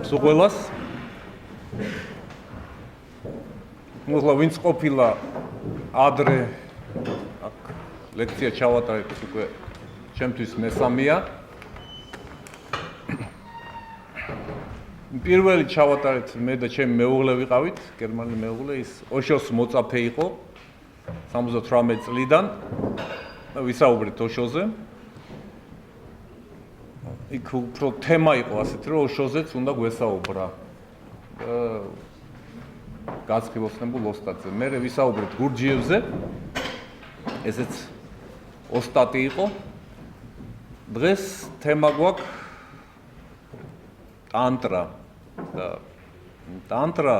სუყველას მოგლა ვინც ყოფილა ადრე აქ ლექცია ჩავატარეთ უკვე ჩემთვის მესამეა პირველი ჩავატარეთ მე და ჩემი მეუღლე ვიყავით გერმანელი მეუღლე ის ოშოს მოწაფე იყო 78 წლიდან და ვისაუბრეთ ოშოზე იქ უფრო თემა იყო ასეთი რომ ოშოზეც უნდა გვესაუბრა გასხივოსნებულ ოსტატზე მე ვისაუბრეთ გურჯიევზე ესეც ოსტატი იყო დღეს თემა გვაქვს ტანტრა და ტანტრა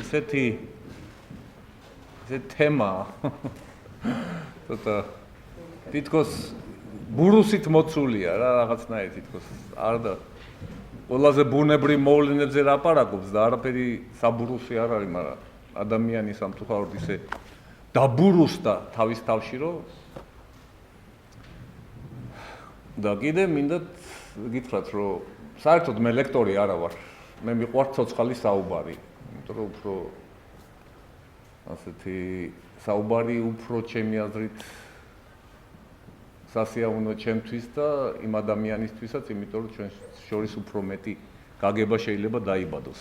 ისეთი თემა ცოტა თითქოს ბურუსით მოცულია რა რაღაცნაირად თითქოს არ და ყველაზე ბუნებრივ მოვლენებზე ლაპარაკობს და არაფერი საბურუსი არ არის მაგრამ ადამიანი სამწუხაროდ ისე დაბურუსდა თავის თავში რომ და კიდე მინდა გითხრათ რომ საერთოდ მე ლექტორი არა ვარ მე მიყვარს ცოცხალი საუბარი იმიტომ რომ უფრო ასეთი საუბარი უფრო ჩემი აზრით სასიაუნო ჩემთვის და იმ ადამიანისთვისაც იმიტომ რომ ჩვენ შორის უფრო მეტი გაგება შეიძლება დაიბადოს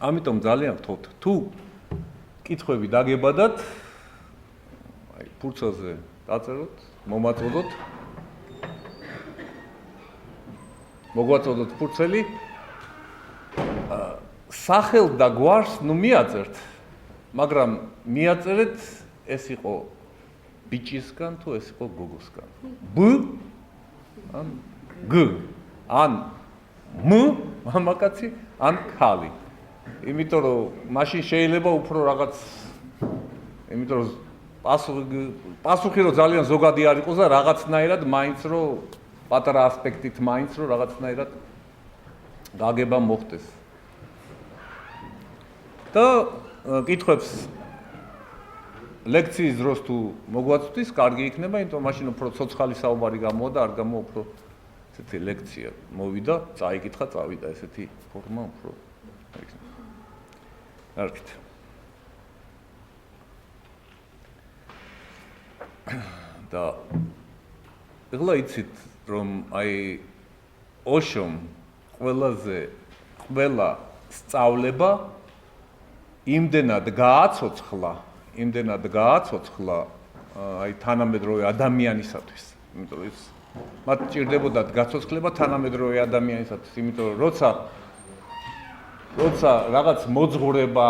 ამიტომ ძალიან გთხოვთ თუ კითხვები დაგებადათ აი ფურცელზე დაწეროთ მომაწოდოთ მოგვაწოდოთ ფურცელი სახელ და გვარს ნუ მიაწერთ მაგრამ მიაწერეთ ეს იყო ბიჭისგან თუ ეს იყო გოგოსგან ბ ან გ ან մ მამაკაცი ან ქალი იმიტომ რომ მაშინ შეიძლება უფრო რაღაც იმიტომ რომ პასუხი რომ ძალიან ზოგადი არ იყოს და რაღაცნაირად მაინც რომ პატარა ასპექტით მაინც რომ რაღაცნაირად გაგება მოხდეს და კითხვებს ლექციის დროს თუ მოგვაწვდის, კარგი იქნება, იმიტომ მაშინ უფრო ცოცხალი საუბარი გამოვა და არ გამოვა უფრო ესეთი ლექცია. მოვიდა, წაიკითხა, წავიდა ესეთი ფორმა უფრო. არქით. და ეხლა იცით რომ აი ოშომ ყველა სწავლება იმდენად გააცოცხლა აი თანამედროვე ადამიანისათვის. იმიტომ რომ ის მათ ჭირდებოდათ გაცოცხლება თანამედროვე ადამიანისათვის, იმიტომ რომ როცა რაღაც მოძღვრება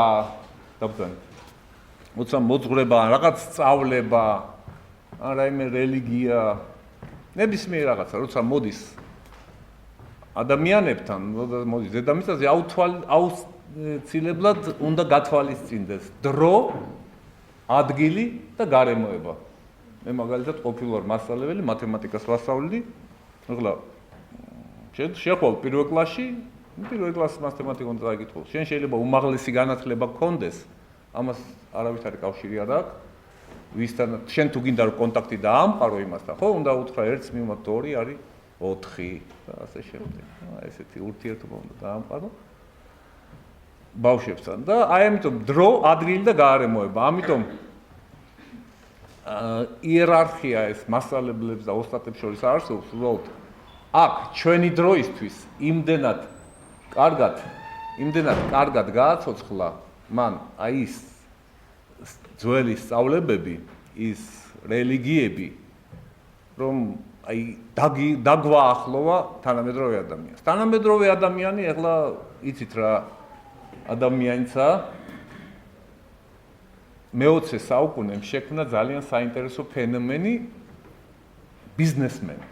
დაბრძანეთ. როცა მოძღვრება, რაღაც სწავლება, ან რაიმე რელიგია, ნებისმიერ რაღაცა, როცა მოდის ადამიანებთან, მოდის დედამიწაზე აუცილებლად უნდა გათვალისწინდეს დრო, ადგილი და გარემოება. მე მაგალითად ყოფილვარ მასწავლებელი, მათემატიკას ვასწავლდი. ეხლა შეხვალ პირველ კლასში, პირველ კლასის მათემატიკა უნდა გაიგითხო. შენ შეიძლება უმაღლესი განათლება გქონდეს, ამას არავის არის კავშირი არ აქვს. ვისთან შენ თუ გინდა რომ კონტაქტი დაამყარო იმასთან, ხო, უნდა უთხრა 1 მივმოთ 2 არის 4 და ასე შემდეგ. ესეთი ურთიერთობა უნდა დაამყარო. ბავშვებთან და აი ამიტომ დრო, ადგილი და გარემოება. ამიტომ იერარქია ეს მასწავლებლებს და ოსტატებს შორის არსებობს, უბრალოდ აქ ჩვენი დროისთვის იმდენად კარგად გააცოცხლა მან აი ის ძველი სწავლებები, ის რელიგიები, რომ აი დაგვაახლოვა თანამედროვე ადამიანს. თანამედროვე ადამიანი ეხლა იცით რა ადამიანიცა მე-20 საუკუნემ შექმნა ძალიან საინტერესო ფენომენი ბიზნესმენი.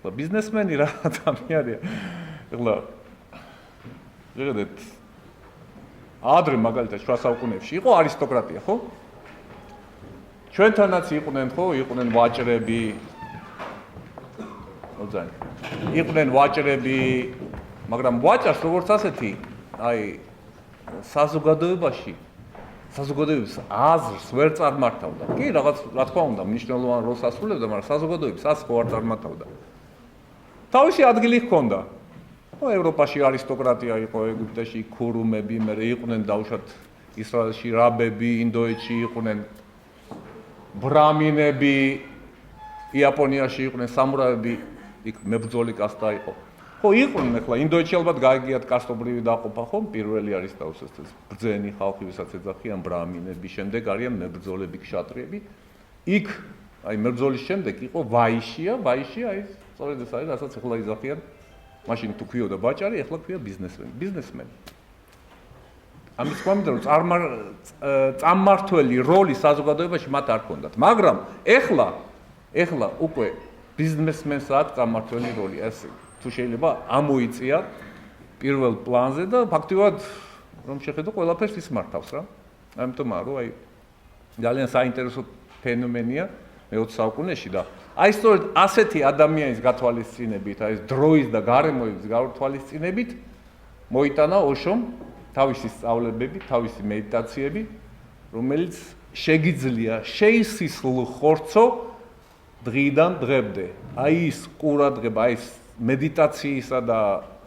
ხო, ბიზნესმენი რა ადამიანია? ეხლა შეგედეთ ადრე მაგალითად შუა საუკუნეებში იყო არისტოკრატია, ხო? ჩვენთანაც იყვნენ, ხო, იყვნენ ვაჭრები. ოძანი. იყვნენ ვაჭრები, მაგრამ ვაჭარს როგორც ასეთი, აი საზოგადოებაში საზოგადოების აზრს ვერ წარმართავდა. კი, რაღაც რა თქმა უნდა, მნიშვნელოვან როლს ასრულებდა, მაგრამ საზოგადოების აზრს ხო არ წარმართავდა. თავისი ადგილი ჰქონდა. ევროპაში არისტოკრატია იყო, ეგვიპტეში ქურუმები, მერე იყვნენ დაუშვათ ისრაელში რაბები, ინდოეთში იყვნენ ბრამინები, იაპონიაში იყვნენ სამურაები, იქ მებრძოლი კასტა იყო. ხო, იყვნენ ახლა ინდოეთში ალბათ გაიგიათ კასტობრივი დაყოფა, ხო, პირველი არის თავისას ბრძენი ხალხი, ვისაც ეძახიან ბრამინები, შემდეგ არიან მებრძოლები, ქშატრიები. იქ აი მებრძოლის შემდეგ იყო ვაიშია, აი სწორედ ეს არის, რასაც ახლა იძახიან, მაშინ თუ ქვიოდა ბაჭარი, ახლა ქვია ბიზნესმენი. ამის გამო რომ წამმართველი როლი საზოგადოებაში მათ არ ჰქონდათ, მაგრამ ეხლა უკვე ბიზნესმენს აქვს წამმართველი როლი, ეს თუ შეიძლება ამოიწია პირველ პლანზე და ფაქტობრივად რომ შეხედო ყველაფერს ის მართავს რა. ამიტომ რომ აი ძალიან საინტერესო ფენომენია მე-20 საუკუნეში და აი სწორედ ასეთი ადამიანის გათვალისწინებით, აი ეს დროის და გარემოების გათვალისწინებით მოიტანა ოშომ თავისი სწავლებები, თავისი მედიტაციები, რომელიც შეგიძლია შეისისლ ხორცო დღიდან დღემდე. აი ის ყურადღება, აი ეს მედიტაციისა და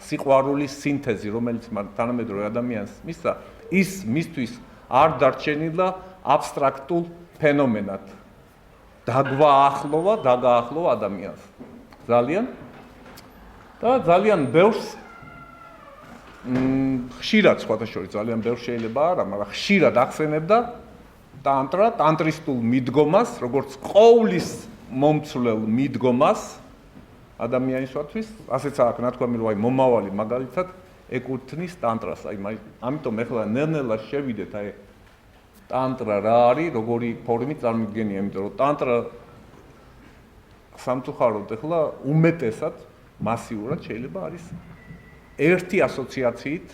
სიყვარულის სინთეზი, რომელიც თანამედროვე ადამიანს მისცა, ის მისთვის არ დარჩენილა აბსტრაქტულ ფენომენად. დაგაახლოვა ადამიანს. ძალიან და ძალიან ბევრს ხშირად სხვადასხვა ძალიან ბევრს შეიძლება არა, მაგრამ ხშირად ახსენებდა ტანტრისტულ მიდგომას, როგორც ყოვლის მომცვლელ მიდგომას ადამიანისათვის, ასეც აქვს ნათქვამი, რომ აი მომავალი მაგალითად ეკუთვნის ტანტრას. აი ამიტომ ეხლა ნელ-ნელა შევიდეთ აი ტანტრა რა არის, როგორი ფორმით წარმოგიდგენია, იმიტომ რომ ტანტრა სამწუხაროდ ეხლა უმეტესად მასიურად შეიძლება არის ერთი ასოციაციით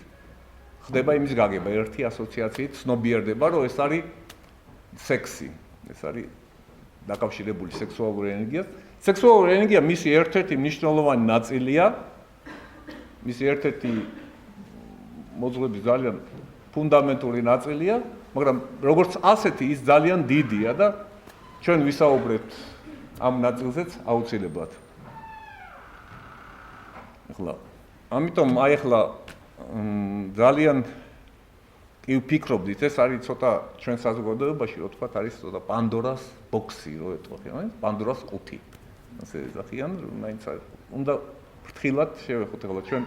ხდება იმის გაგება, ერთი ასოციაციით ცნობიერდება, რომ ეს არის სექსი, ეს არის დაკავშირებული სექსუალური ენერგიას. სექსუალური ენერგია მისი ერთ-ერთი მნიშვნელოვანი ნაწილია, მისი ერთ-ერთი მოძღვრების ძალიან ფუნდამენტური ნაწილია, მაგრამ როგორც ასეთი ის ძალიან დიდია და ჩვენ ვისაუბრებთ ამ ნაწილზეც აუცილებლად. ამიტომ აი ახლა ძალიან კი ვფიქრობდით, ეს არის ცოტა ჩვენ საზოგადოებაში, რო თქვათ, არის ცოტა პანდორას ბოქსი, რო ეტყობიან, პანდორას ყუთი. ასე ეძახიან, მაინც უნდა ფრთხილად შევეხოთ ახლა ჩვენ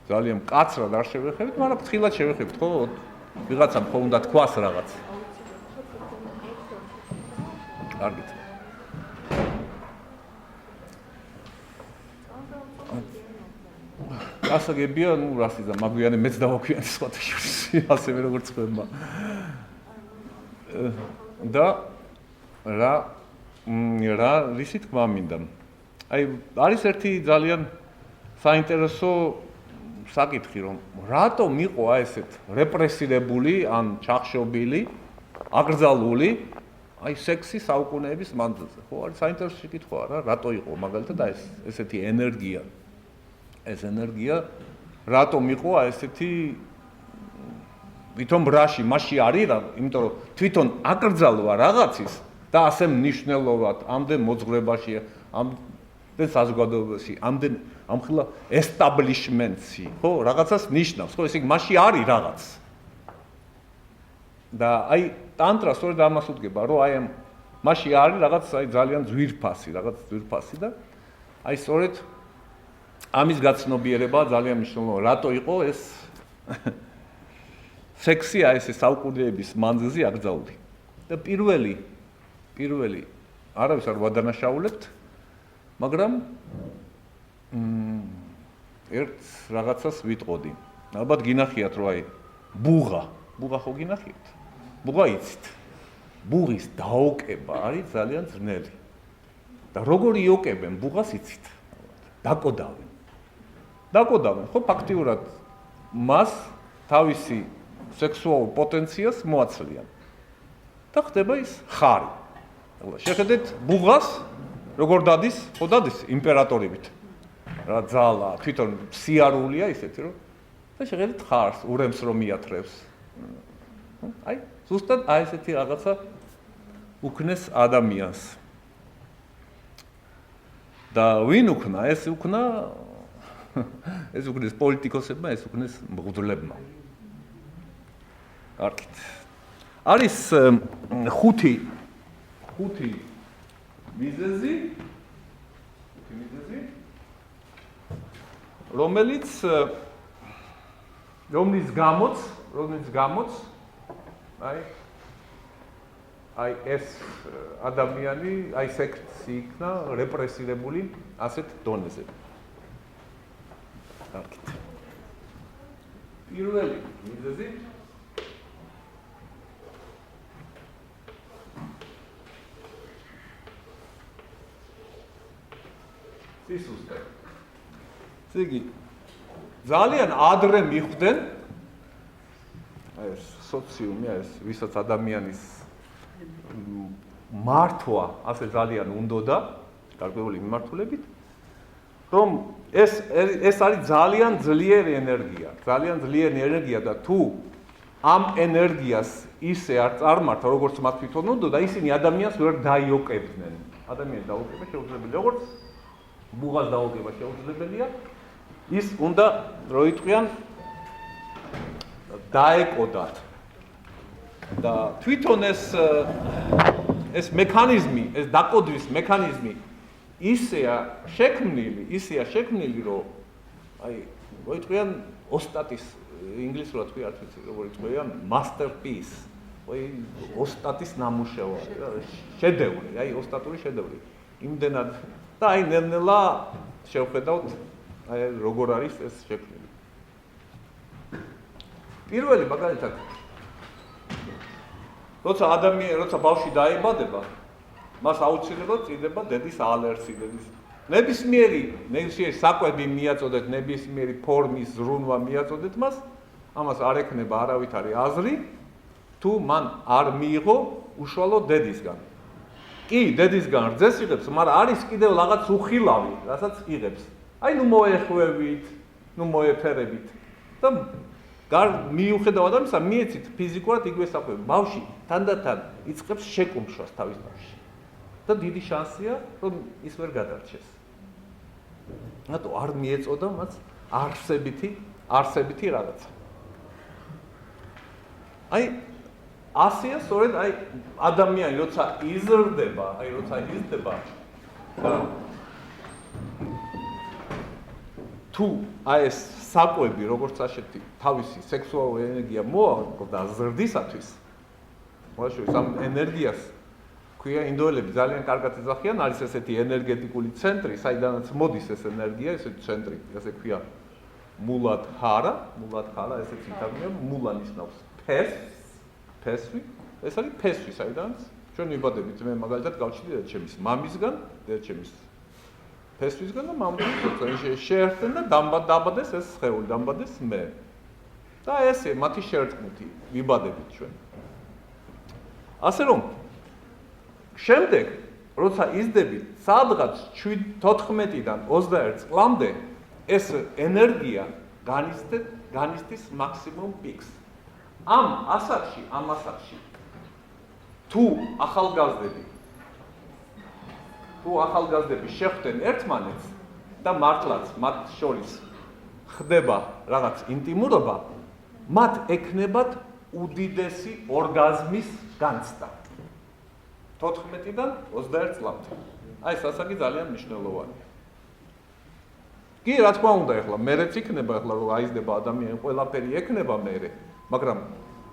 ძალიან მკაცრად არ შევეხებით, მაგრამ ფრთხილად შევეხებით, ხო? ვიღაცამ ხო უნდა თქვას რაღაც. კარგით. ასაგებია, ნუ რას იზა, მაგვიანე მეც დავაქვიანე სხვათა შორის, ასევე როგორც ხდება. და რა რისი თქმა მინდა. აი არის ერთი ძალიან საინტერესო საკითხი, რომ რატომ იყო აი ესეთ რეპრესირებული, ან ჩახშობილი, აკრძალული აი სექსი საუკუნეების მანძილზე. ხო, არის საინტერესო საკითხია რა, რატო იყო მაგალითად აი ესეთი ენერგია. ეს ენერგია რატომ იყო აი ესეთი თვითონ ბრაში მასში არის რა, იმიტომ რომ თვითონ აკრძალვა რაღაცის და ასე მნიშვნელოვნად ამდენ მოძღვრებაში, ამდენ საზოგადოებაში, ამდენ ამხილა establishment-ში, ხო, რაღაცას ნიშნავს, ხო, ესე იგი მასში არის რაღაც. და აი ტანტრა სწორედ ამას უდგება, რომ აი მასში არის რაღაც აი ძალიან ძვირფასი და აი სწორედ ამის გაცნობიერება ძალიან მნიშვნელოვანია, რატო იყო ეს სექსი აი ეს საუკუნეების მანძილზე აკრძალული. და პირველი არავის არ ვადანაშაულებთ, მაგრამ ერთ რაღაცას ვიტყოდი. ალბათ გინახიათ, რომ აი ბუღა ხო გინახიათ? ბუღა იცით. ბუღის დაოკება არის ძალიან ძნელი. და როგორი იოკებენ ბუღას იცით? დაკოდავენ, ხო, ფაქტიურად მას თავისი სექსუალურ პოტენციალს მოაცლიან. და ხდება ის ხარი. შეხედეთ ბუღას როგორ დადის, ხო დადის იმპერატორებით. რა ძალა, თვითონ სიარულია ისეთი, რომ და შეხედეთ ხარს, ურემს რომ მიათრევს. აი, ზუსტად აი ესეთი რაღაცა უქნეს ადამიანს. და ვინ უქნა? ეს უქნა ეს უქნეს პოლიტიკოსებმა, ეს უქნეს მღვდლებმა. კარგით. არის ხუთი მიზეზი, რომლის გამოც აი ეს ადამიანი აი სექტი იქნა რეპრესირებული ასეთ დონეზე. კარგით. პირველი მიზეზი სისუსტე. იგი ძალიან ადრე მიხვდნენ აი ეს სოციუმი, ეს ვისაც ადამიანის მართვა ასე ძალიან უნდოდა, გარკვეული მიმართულებით, რომ ეს არის ძალიან ძლიერი ენერგია და თუ ამ ენერგიას ისე არ წარმართა, როგორც მათ თვითონ უნდოდა, ისინი ადამიანს ვერ დაიოკებდნენ. ადამიანს დაუოკება შეუძლებელია, როგორც ბუღას დაუოკება შეუძლებელია, ის უნდა რო იტყვიან დაეკოდათ. და თვითონ ეს მექანიზმი, ეს დაკოდვის მექანიზმი ისეა შექმნილი, რომ აი რო იტყვიან ოსტატის ინგლისურად თქვი არ ვიცი როგორ იტყვიან masterpiece. აი ოსტატის ნამუშევარი, შედევრი, აი ოსტატური შედევრი. იმდენად და აი ნელ-ნელა შევხედავთ აი როგორ არის ეს შექმნილი. პირველი მაგალითად როცა ბავშვი დაიბადება, მას აუცილებლად წიდება დედის ალერსი, ნებისმიერი საკვები მიაწოდეთ, ნებისმიერი ფორმის ზრუნვა მიაწოდეთ მას, ამას არ ექნება არავითარი აზრი, თუ მან არ მიიღო უშუალოდ დედისგან. კი, დედისგან რძეს იღებს, მაგრამ არის კიდევ რაღაც უხილავი, რასაც იღებს. აი ნუ მოეხვევით, ნუ მოეფერებით და მიუხედავად ამისა, მიეცით ფიზიკურად იგივე საკვები. ბავშვი თანდათან იწყებს შეკუმშვას თავის თავში. და დიდი შანსია, რომ ის ვერ გადარჩეს. რატო არ მიეწოდა მას არსებითი რაღაცა. აი ასეა სწორედ აი ადამიანი როცა იზრდება, თუ აი ეს საკვები როგორც ასეთი თავისი სექსუალური ენერგია მოაყვა ზრდისათვის, მოაშორეს ამ ენერგიას ქვია ინდოელები ძალიან კარგად ეძახიან, არის ესეთი ენერგეტიკული ცენტრი, საიდანაც მოდის ეს ენერგია, ესეთი ცენტრი, ასე ქვია მულადჰარა, ესეც ითარგმნება, მულა ნიშნავს ფესვი, ეს არის ფესვი, საიდანაც ჩვენ ვიბადებით, მე მაგალითად გავჩნდი დედაჩემის მამისგან, დედაჩემის ფესვისგან და მამის შეერთდნენ და დაბადეს ეს სხეული, დაბადეს მე. და ესე მათი შერწყმითი ვიბადებით ჩვენ. ასე რომ შემდეგ, როცა იზრდებით, სადღაც 14-დან 21 წლამდე ეს ენერგია განიცდის მაქსიმუმ პიკს. ამ ასაკში თუ ახალგაზრდები შეხვდნენ ერთმანეთს და მართლაც მათ შორის ხდება რაღაც ინტიმურობა, მათ ექნებათ უდიდესი ორგაზმის განცდა. 14-დან 21 წლამდე. აი ეს ასაკი ძალიან მნიშვნელოვანია. კი, რა თქმა უნდა, ეხლა მერეც იქნება, ეხლა რომ აიზრდება ადამიანი, ყველაფერი ექნება მერე, მაგრამ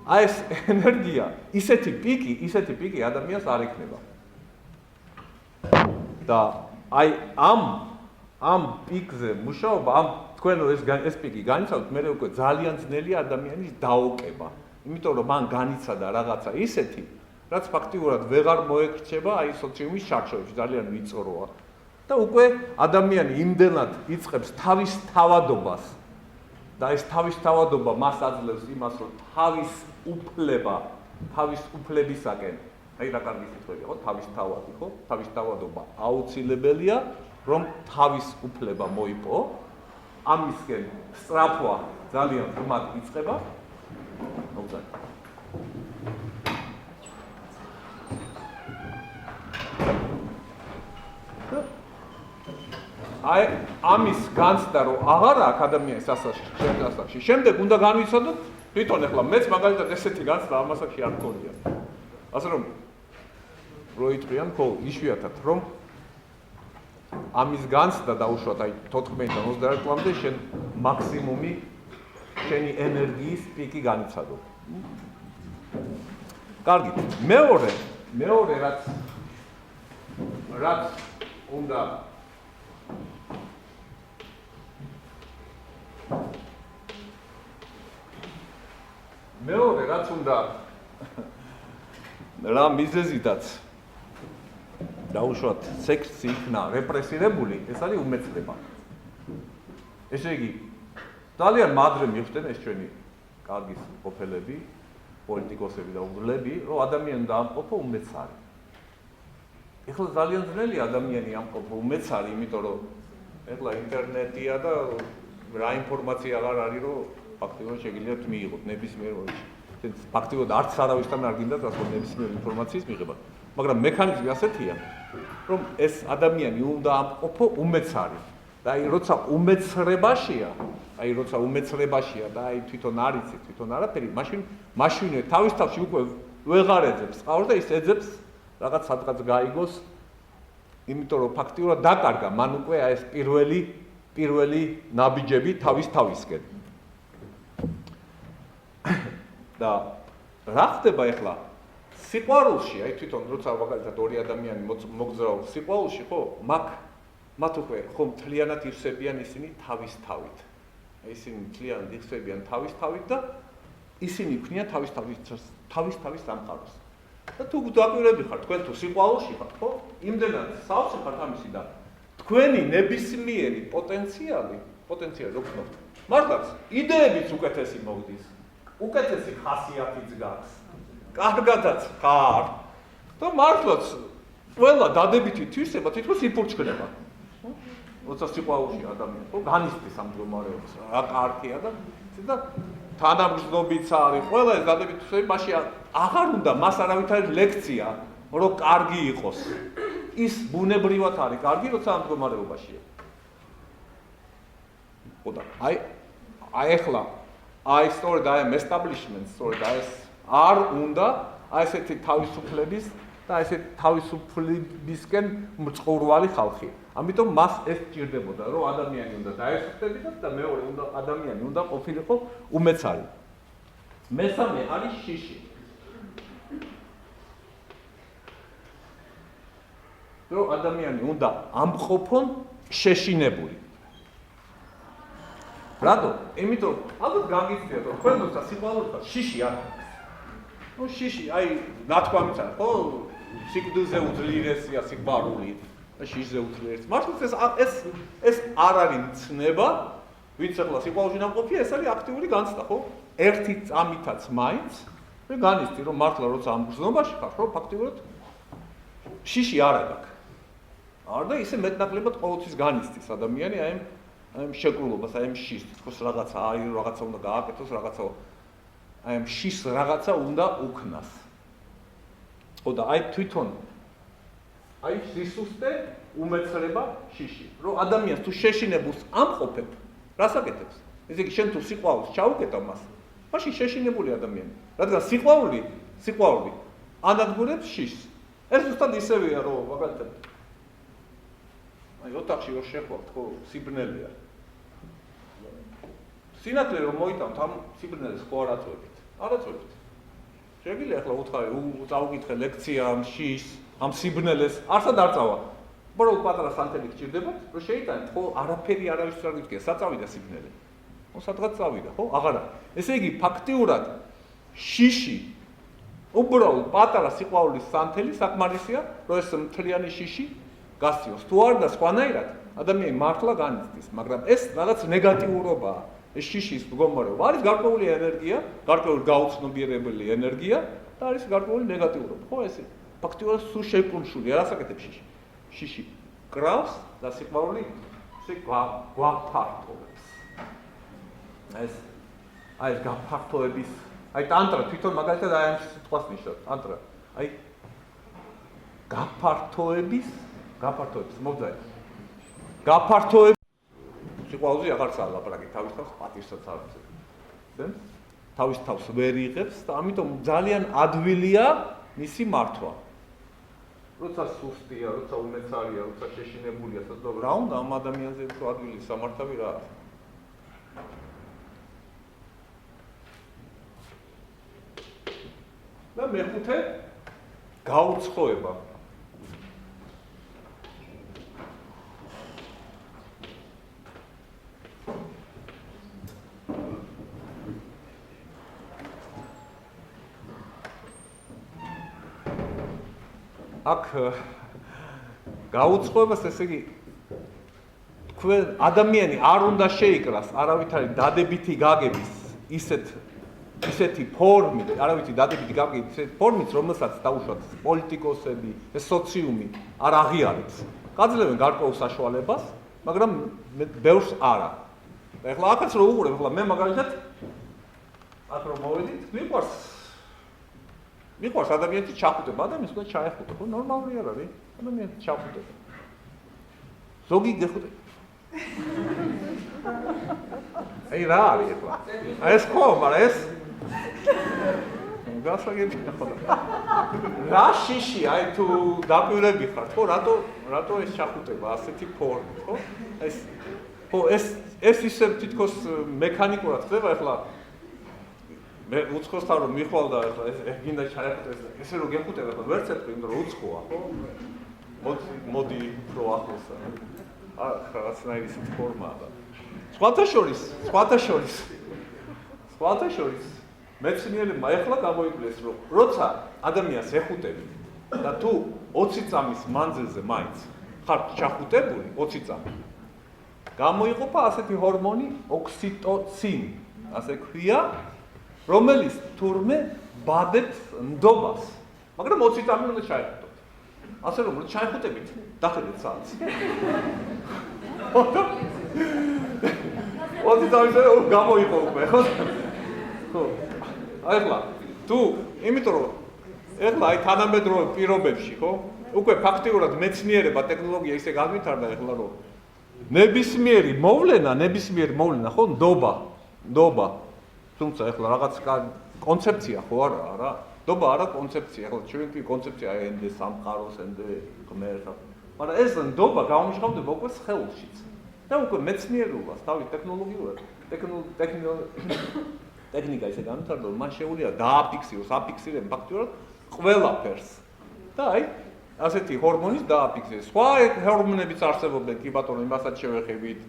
აი ეს ენერგია, ისეთი პიკი ადამიანს არ ექნება. და აი ამ პიკზე მუშაობა, თქვენ ეს პიკი განიცავთ, მე უკვე ძალიან ძნელია ადამიანის დაოკება. იმიტომ რომ მან განიცადა რაღაცა ისეთი, რაც ფაქტიურად ვეღარ მოექრჩება აი სოციუმის ჩარჩოებში, ძალიან ვიწროა. და უკვე ადამიანი იმდენად იწყებს თავის თავადობას და ეს თავის თავადობა მას აძლევს იმას, რომ თავის უფლებისაკენ, აი რა კარგი სიტყვებია, ხო, თავის თავადი, ხო? თავის თავადობა აუცილებელია, რომ თავის უფლება მოიპო, ამისკენ სწრაფვა ძალიან ღრმად იწყება. მოგზაურობ. აი ამის განცდა რომ აღარ აქვს ადამიანის ასაკში. შემდეგ უნდა განვიცადოთ თვითონ ახლა მეც მაგალითად ესეთი განცდა ამ ასაკში არ მქონია. ასე რომ როიტყვიან ხოლ იშვიათად რომ ამის განცდა დაუშვათ აი 14-დან 21 წლამდე შენ მაქსიმუმი შენი ენერგიის პიკი განიცადო. კარგით. მეორე რაც უნდა რა მიზეზითაც დაუშვათ სექსი იქნა რეპრესირებული, ეს არის უმეცრება. ესე იგი, ძალიან მადრე მივხვდნენ ეს ჩვენი კარგი ყოფილები, პოლიტიკოსები და უძლები, რომ ადამიანი დაამყოფო უმეცარი. ეხლა ძალიან ძნელი ადამიანი ამყოფო უმეცარი, იმიტომ რომ ეხლა ინტერნეტია და რა ინფორმაცია აღარ არის, რომ ფაქტობრივად შეგიძლიათ მიიღოთ ნებისმიერ მომენტში. ფაქტობრივად არც არავისთან არ გინდა გასულ ნებისმიერ ინფორმაციის მიღება. მაგრამ მექანიზმი ასეთია, რომ ეს ადამიანი უნდა ამყოფო უმეცარი. და აი როცა უმეცრებაშია და აი თვითონ არ იცით, თვითონ არაფერი, მაშინვე თავის თავში უკვე ვეღარ ეძებს ყავს და ის ეძებს რაღაც სადღაც გაიგოს, იმიტომ რომ ფაქტობრივად დაკარგა მან უკვე აი ეს პირველი ნაბიჯები თავისკენ. და რა ხდება ახლა? სიყვარულში, აი თვითონ როცა მაგალითად ორი ადამიანი მოგზაურობს სიყვარულში, ხო, მათ უკვე ხომ მთლიანად ივსებიან ისინი თავისთავით. ისინი მთლიანად ივსებიან თავისთავით და ისინი ქმნიან თავის სამყაროს. და თუ დაკვირები ხართ, თქვენ თუ სიყვარულში ხართ, ხო? იმდენად სავსე ხართ ამისი და თქვენი ნებისმიერი პოტენციალი რო გქნობთ. მართლაც იდეებიც უკეთესი მოგდის. უკეთესი ხასიათიც გაქვს. კარგადაც ხარ. და მართლაც ყველა დადებითი თვისება თითქოს იფურჩქნება. როცა სიყვარულში ადამიანი, ხო, განიცდის ამ მდგომარეობას, რა კარგია და თანამგრძნობიც არის, ყველა ეს დადებითი თვისება, მაშინ აღარ უნდა მას არავითარი ლექცია, რომ კარგი იყოს. ის ბუნებრივად არის კარგი, როცა ამ მდგომარეობაშია. ხო და აი ახლა აი სწორედ აი ამ establishment, სწორედ აი ეს არ უნდა აი ესეთი თავისუფლების და ესეთი თავისუფლებისკენ მწყურვალი ხალხი. ამიტომ მას ეს სჭირდებოდა, რომ ადამიანი უნდა დაესწრებინათ და მეორე ადამიანი უნდა ყოფილიყო უმეცარი. მესამე არის შიში. რომ ადამიანი უნდა ამყოფონ შეშინებული. რატო? იმიტომ ალბათ გაგიცდეთ, რომ თქვენ როცა სიყვარულით ხართ, შიში არ აქვს. ნუ შიში, აი, ნათქვამიც არის, ხო? სიკვდილზე უძლიერესია სიყვარული და შიშზე უძლიერესი. მართლაც ეს არ არის მცნება, ვინც ახლა სიყვარულში ნამყოფია, ეს არის აქტიური განცდა, ხო? ერთი წამითაც მაინც მე განიცდი, რომ მართლა როცა ამ გზნობაში ხარ, ხო, ფაქტობრივად შიში არ აქვს. არ და ისე მეტნაკლებად ყოველთვის განიცდის ადამიანი აი ამ შეკრულობას, აი ამ შიშს, თქოს რაღაცა არის, რაღაცა უნდა გააკეთოს, რაღაცა აი ამ შიშს რაღაცა უნდა უქნას. ხო და აი თვითონ აი სისუსტე უმეცრება შიში. რომ ადამიანს თუ შეშინებულს ამყოფებ, რას აკეთებს? ესე იგი შენ თუ სიყვარულს ჩაუკეტავ მას, მაშინ შეშინებული ადამიანი. რადგან სიყვარული ანადგურებს შიშს. ეს ზუსტად ისევეა, რომ მაგალითად აი ოთახში რო შეხვდით, ხო, სიბნელეა. სინათლე რომ მოიტანთ ამ სიბნელეს ხო არ აწვევით? არ აწვევით. შეგიძლია ახლა უთხარი, წავუკითხე ლექცია ამ შიშს, ამ სიბნელეს, არსად არ წავა. უბრალოდ პატარა სანთელი გჭირდებათ, რომ შეიტანეთ, ხო, არაფერი არავის არ გიქცია, საწავიდა სიბნელე. ხო, სადღაც წავიდა, ხო, აღარა. ესე იგი, ფაქტიურად შიში უბრალოდ პატარა სიყვარულის სანთელი საკმარისია, რომ ეს მთლიანი შიში გასწიოს. თუ არ და სხვანაირად ადამიანი მართლა განიცდის, მაგრამ ეს რაღაც ნეგატიურობაა. ეს შიშის მდგომარეობა არის გარკვეული ენერგია, გარკვეული გაუცნობიერებელი ენერგია და არის გარკვეული ნეგატიურობა. ხო, ეს ფაქტიურად სულ შეკუმშული, არას აკეთებს შიში. შიში კრავს და სიყვარული გვაფართოვებს. ეს გაფართოების, აი ტანტრა თვითონ მაგალითად აი ამ სიტყვას ნიშნავს, ტანტრა. აი გაფართოების მოძაი. გაფართოებ სიყვარულზე აღარც არ ლაპარაკი თავის თავს პატივსაც არ ძლევს. თავის თავს ვერ იღებს და ამიტომ ძალიან ადვილია მისი მართვა. როცა სუსტია, როცა უმეცარია, როცა შეშინებულია, სადღაც რა უნდა ამ ადამიანზე უფრო ადვილი სამართავი რა არის? და მეხუთე გაუცხოება. აქ გაუცხოებას ესე იგი თქვენ ადამიანი არ უნდა შეიკრას არავითარი დადებითი გაგების ისეთი ფორმით, არავითარი დადებითი გაგების ისეთი ფორმით, რომელსაც დაუშვათ პოლიტიკოსები, სოციუმი არ აღიარებს. გაძლევენ გარკვეულ საშუალებას, მაგრამ ბევრს არა. და ეხლა აქაც რო უყურებ, ეხლა მე მაგალითად აქ რო მოვედით, მიყვარს ადამიანის ჩახუტება, ადამიანს უნდა ჩაეხუტო, ხო ნორმალური არ არის? ადამიანს ჩახუტება. ზოგი გეხუტება. აი რა არის ეხლა? ეს ხო, მაგრამ ეს გასაგები ხო და რა შიში, აი თუ დაკვირები ხარ, ხო, რატო ეს ჩახუტება ასეთი ფორმით, ხო? ეს ისე თითქოს მექანიკურად ხდება ეხლა მე უცხოსთან რომ მიხვალდა ეხლა ეს გინდა ჩაეხუტეს ესე რომ გეხუტება ხო ვერც ეთქვი იმიტომ რომ უცხოა ხო მოდი უფრო ახლოს რაღაცნაირი ისეთი ფორმაა და სხვათა შორის მეცნიერებმა ეხლა გამოიკვლიეს რომ როცა ადამიანს ეხუტები და თუ 20 წამის მანძილზე მაინც ხარ ჩახუტებული 20 წამი გამოიყოფა ასეთი ჰორმონი ოქსიტოცინი ასე ქვია რომელიც თურმე ბადებს ნდობას, მაგრამ 20 წამი უნდა ჩაეხუტოთ. ასე რომ ჩაეხუტებით, დახედეთ საათს. 20 წამის გამოიყო უკვე, ხო? ხო. ახლა თუ იმიტომ რომ ეხლა აი თანამედროვე პირობებში, ხო? უკვე ფაქტიურად მეცნიერება, ტექნოლოგია ისე განვითარდა ეხლა რომ ნებისმიერი მოვლენა, ხო, ნდობა თუმცა ეხლა რაღაც კონცეფცია ხო არა? ნდობა არა კონცეფცია, ეხლა ჩვენი კონცეფცია აი ენდე სამყაროს, ენდე ღმერთს. მაგრამ ეს ნდობა გამომჟღავდება უკვე სხეულშიც. და უკვე მეცნიერულობას, თავის ტექნოლოგიურად, ტექნიკა ისე განვითარდა, რომ მან შეუძლია დააფიქსიროს, აფიქსირებს ფაქტიურად ყველაფერს. და აი ასეთი ჰორმონის დააფიქსირებს. სხვა ჰორმონებიც არსებობენ, კი ბატონო, იმასაც შევეხებით,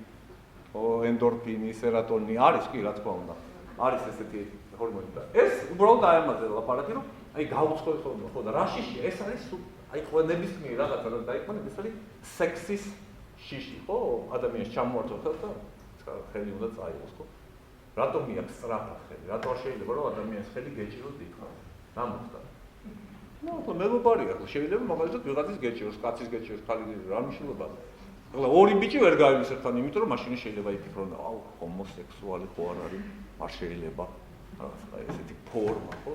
ენდორფინი, სერატონინი არის კი, რა თქმა უნდა. არის ესეთი ჰორმონი და ეს უბრალოდ აი ამაზე ლაპარაკი რომ აი გაუცხოებს ხო და რა შიში ეს არის აი ყველნებისმიერ რაღაცა რომ დაიყვანებს ეს არის სექსის შიში ხო ადამიანს ჩამოართვა ხელს და ხელი უნდა წაიღოს ხო რატომი აქვს სწრაფად ხელი რატო არ შეიძლება რომ ადამიანის ხელი გეჭიროს დიდხანს რა მოხდა ნუ ხო მეგობარია ხო შეიძლება მაგალითად ვიღაცის გეჭიროს კაცის გეჭიროს ხალი რა მნიშვნელობა ახლა ორი ბიჭი ვერ გავიმის ერთთან იმიტომ რომ მაშინ შეიძლება იფიქრონ აუ ჰომოსექსუალი ხო არ არის არ შეიძლება რაღაცა ესეთი ფორმა ხო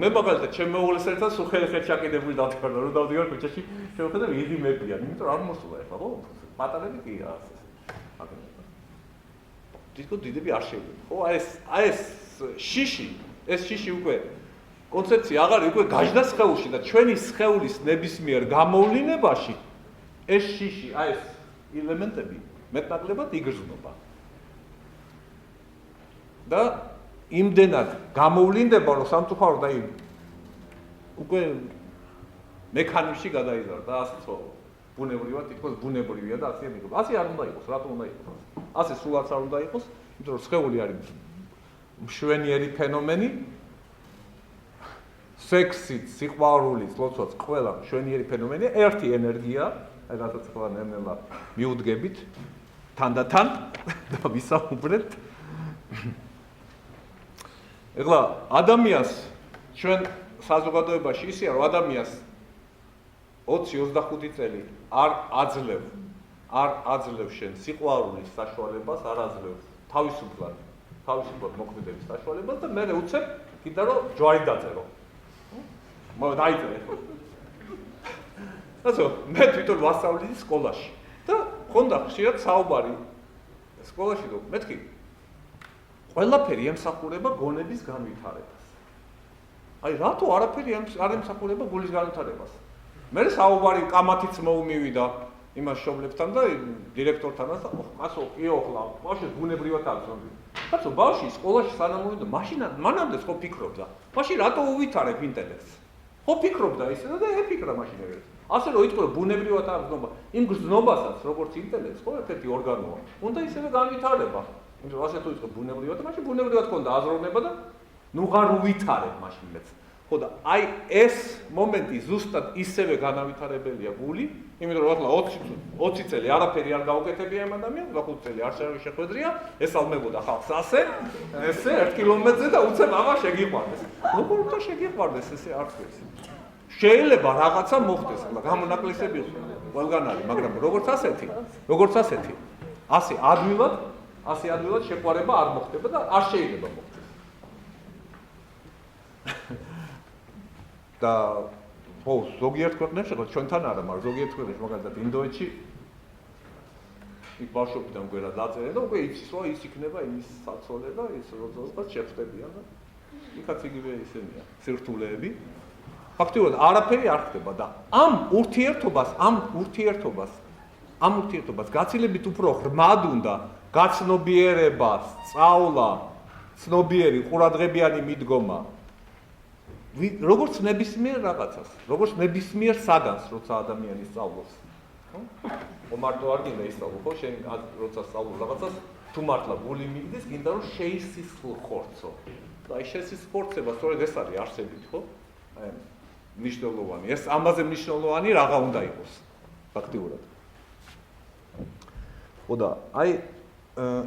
მე მაგალითად ჩემ მეუღლეს ერთად სულ ხელი ჩაკიდებული დავთქარდა რომ დავდივარ ქუჩაში შევხედე ვიდი მეპიან იმიტომ რომ არ მოსულა ეხლა ხო პატარები კი რაღაც დისკო დიდები არ შეიძლება ხო აი ეს შიში უკვე კონცეფცია აღარ უკვე გაჟდა სხეულში და ჩვენი სხეულის ნებისმიერ გამოვლინებაში ეს შიში აი ეს ელემენტები მეტნაკლებად იგრძნობა და იმდენად გამოვლინდება რომ სამწუხაროდ აი უკვე მექანიზმში გადაიზარდა ასე ხო ბუნებრივად თითქოს ბუნებრივია და ასე მიგო ასე არ უნდა იყოს რატომ უნდა იყოს ასე სულაც არ უნდა იყოს იმიტომ რომ სხეული არის მშვენიერი ფენომენი სექსით სიყვარულით ლოცვაც ყველა მშვენიერი ფენომენია ერთი ენერგია აი რასაც ხო ნელ-ნელა მიუდგებით თანდათან და ვისაუბრებთ ეხლა ადამიანს ჩვენ საზოგადოებაში ისეა რომ ადამიანს 20-25 წელი არ აძლევს შენ სიყვარულის საშუალებას, არ აძლევს თავისუფლად მოქმედების საშუალებას და მე უცებ კიდე რომ ჯვარი დაწერო. დაიწერე ხო. ასე მე თვითონ ვასწავლდი სკოლაში და ხონდა ხშირად საუბარი სკოლაში და მეთქი ყველაფერი ემსახურება გონების განვითარებას. აი რატო არაფერი არ ემსახურება გულის განვითარებას? მე საუბარი კამათიც მოუმივიდა იმას შობლებთან და დირექტორთანაც და კაცო იო ხლა ბავშვი ბუნებრივად აღწონდი. კაცო ბავშვი სკოლაში სანამ მოვიდა მანამდე ხო ფიქრობდა. მაშინ რატო უვითარებ ინტელექტს? ხო ფიქრობდა ისე და ეფიქრა მაშინ ეგრეთ. ასე რომ იტყვი რომ ბუნებრივად აღზნობა იმ გრძნობასაც როგორც ინტელექტს ხო ერთ-ერთი ორგანოა. უნდა ისევე განვითარება. იმიტომ რომ ასე თუ იტყვი ბუნებრივად მაშინ ბუნებრივად ქონდა აზროვნება და ნუ ღარ უვითარებ მაშინ მეც. ხო და აი ეს მომენტი ზუსტად ისევე განავითარებელია გული, იმიტომ რომ ახლა 20 წელი არაფერი არ გაუკეთებია ამ ადამიანს, 5 წელი არ შეხვედრია, ესალმებოდა ხალხს ასე, ესე 1 კილომეტრზე და უცებ აღარ შეგიყვარდეს. როგორ უნდა შეგიყვარდეს ესე არც ეს. შეიძლება რაღაცა მოხდეს, ახლა გამონაკლისები ყველგან არის, მაგრამ როგორც ასეთი, ასე ადვილად შეყვარება არ მოხდება და არ შეიძლება მოხდეს. და ხო ზოგიერთ ქვეყნებში ხო ჩვენთან არა, მაგრამ ზოგიერთ ქვეყნებში მაგალითად ინდოეთში იქ ბავშვობიდან გვერა დაწერენ და უკვე იცის რომ ის იქნება იმის საცოლე და ის როდესაც შეხვდებიან და იქაც იგივე ისენია სირთულეები. ფაქტობრივად არაფერი არ ხდება და ამ ურთიერთობას გაცილებით უფრო ღრმად უნდა გაცნობიერება, სწავლა, ცნობიერი ყურადღებიანი მიდგომა როგორც ნებისმიერ რაღაცას, როგორც ნებისმიერ საგანს, როცა ადამიანი სწავლობს. ხო მარტო არ გინდა ისწავლო, ხო შენ როცა სწავლობ რაღაცას, თუ მართლა გული მიგდეს, გინდა რომ შეისისხლხორცო. და აი შესისხლხორცება სწორედ ეს არის არსებით, ხო? აი მნიშვნელოვანი. ეს ამაზე მნიშვნელოვანი რაღა უნდა იყოს ფაქტიურად. ხო და აი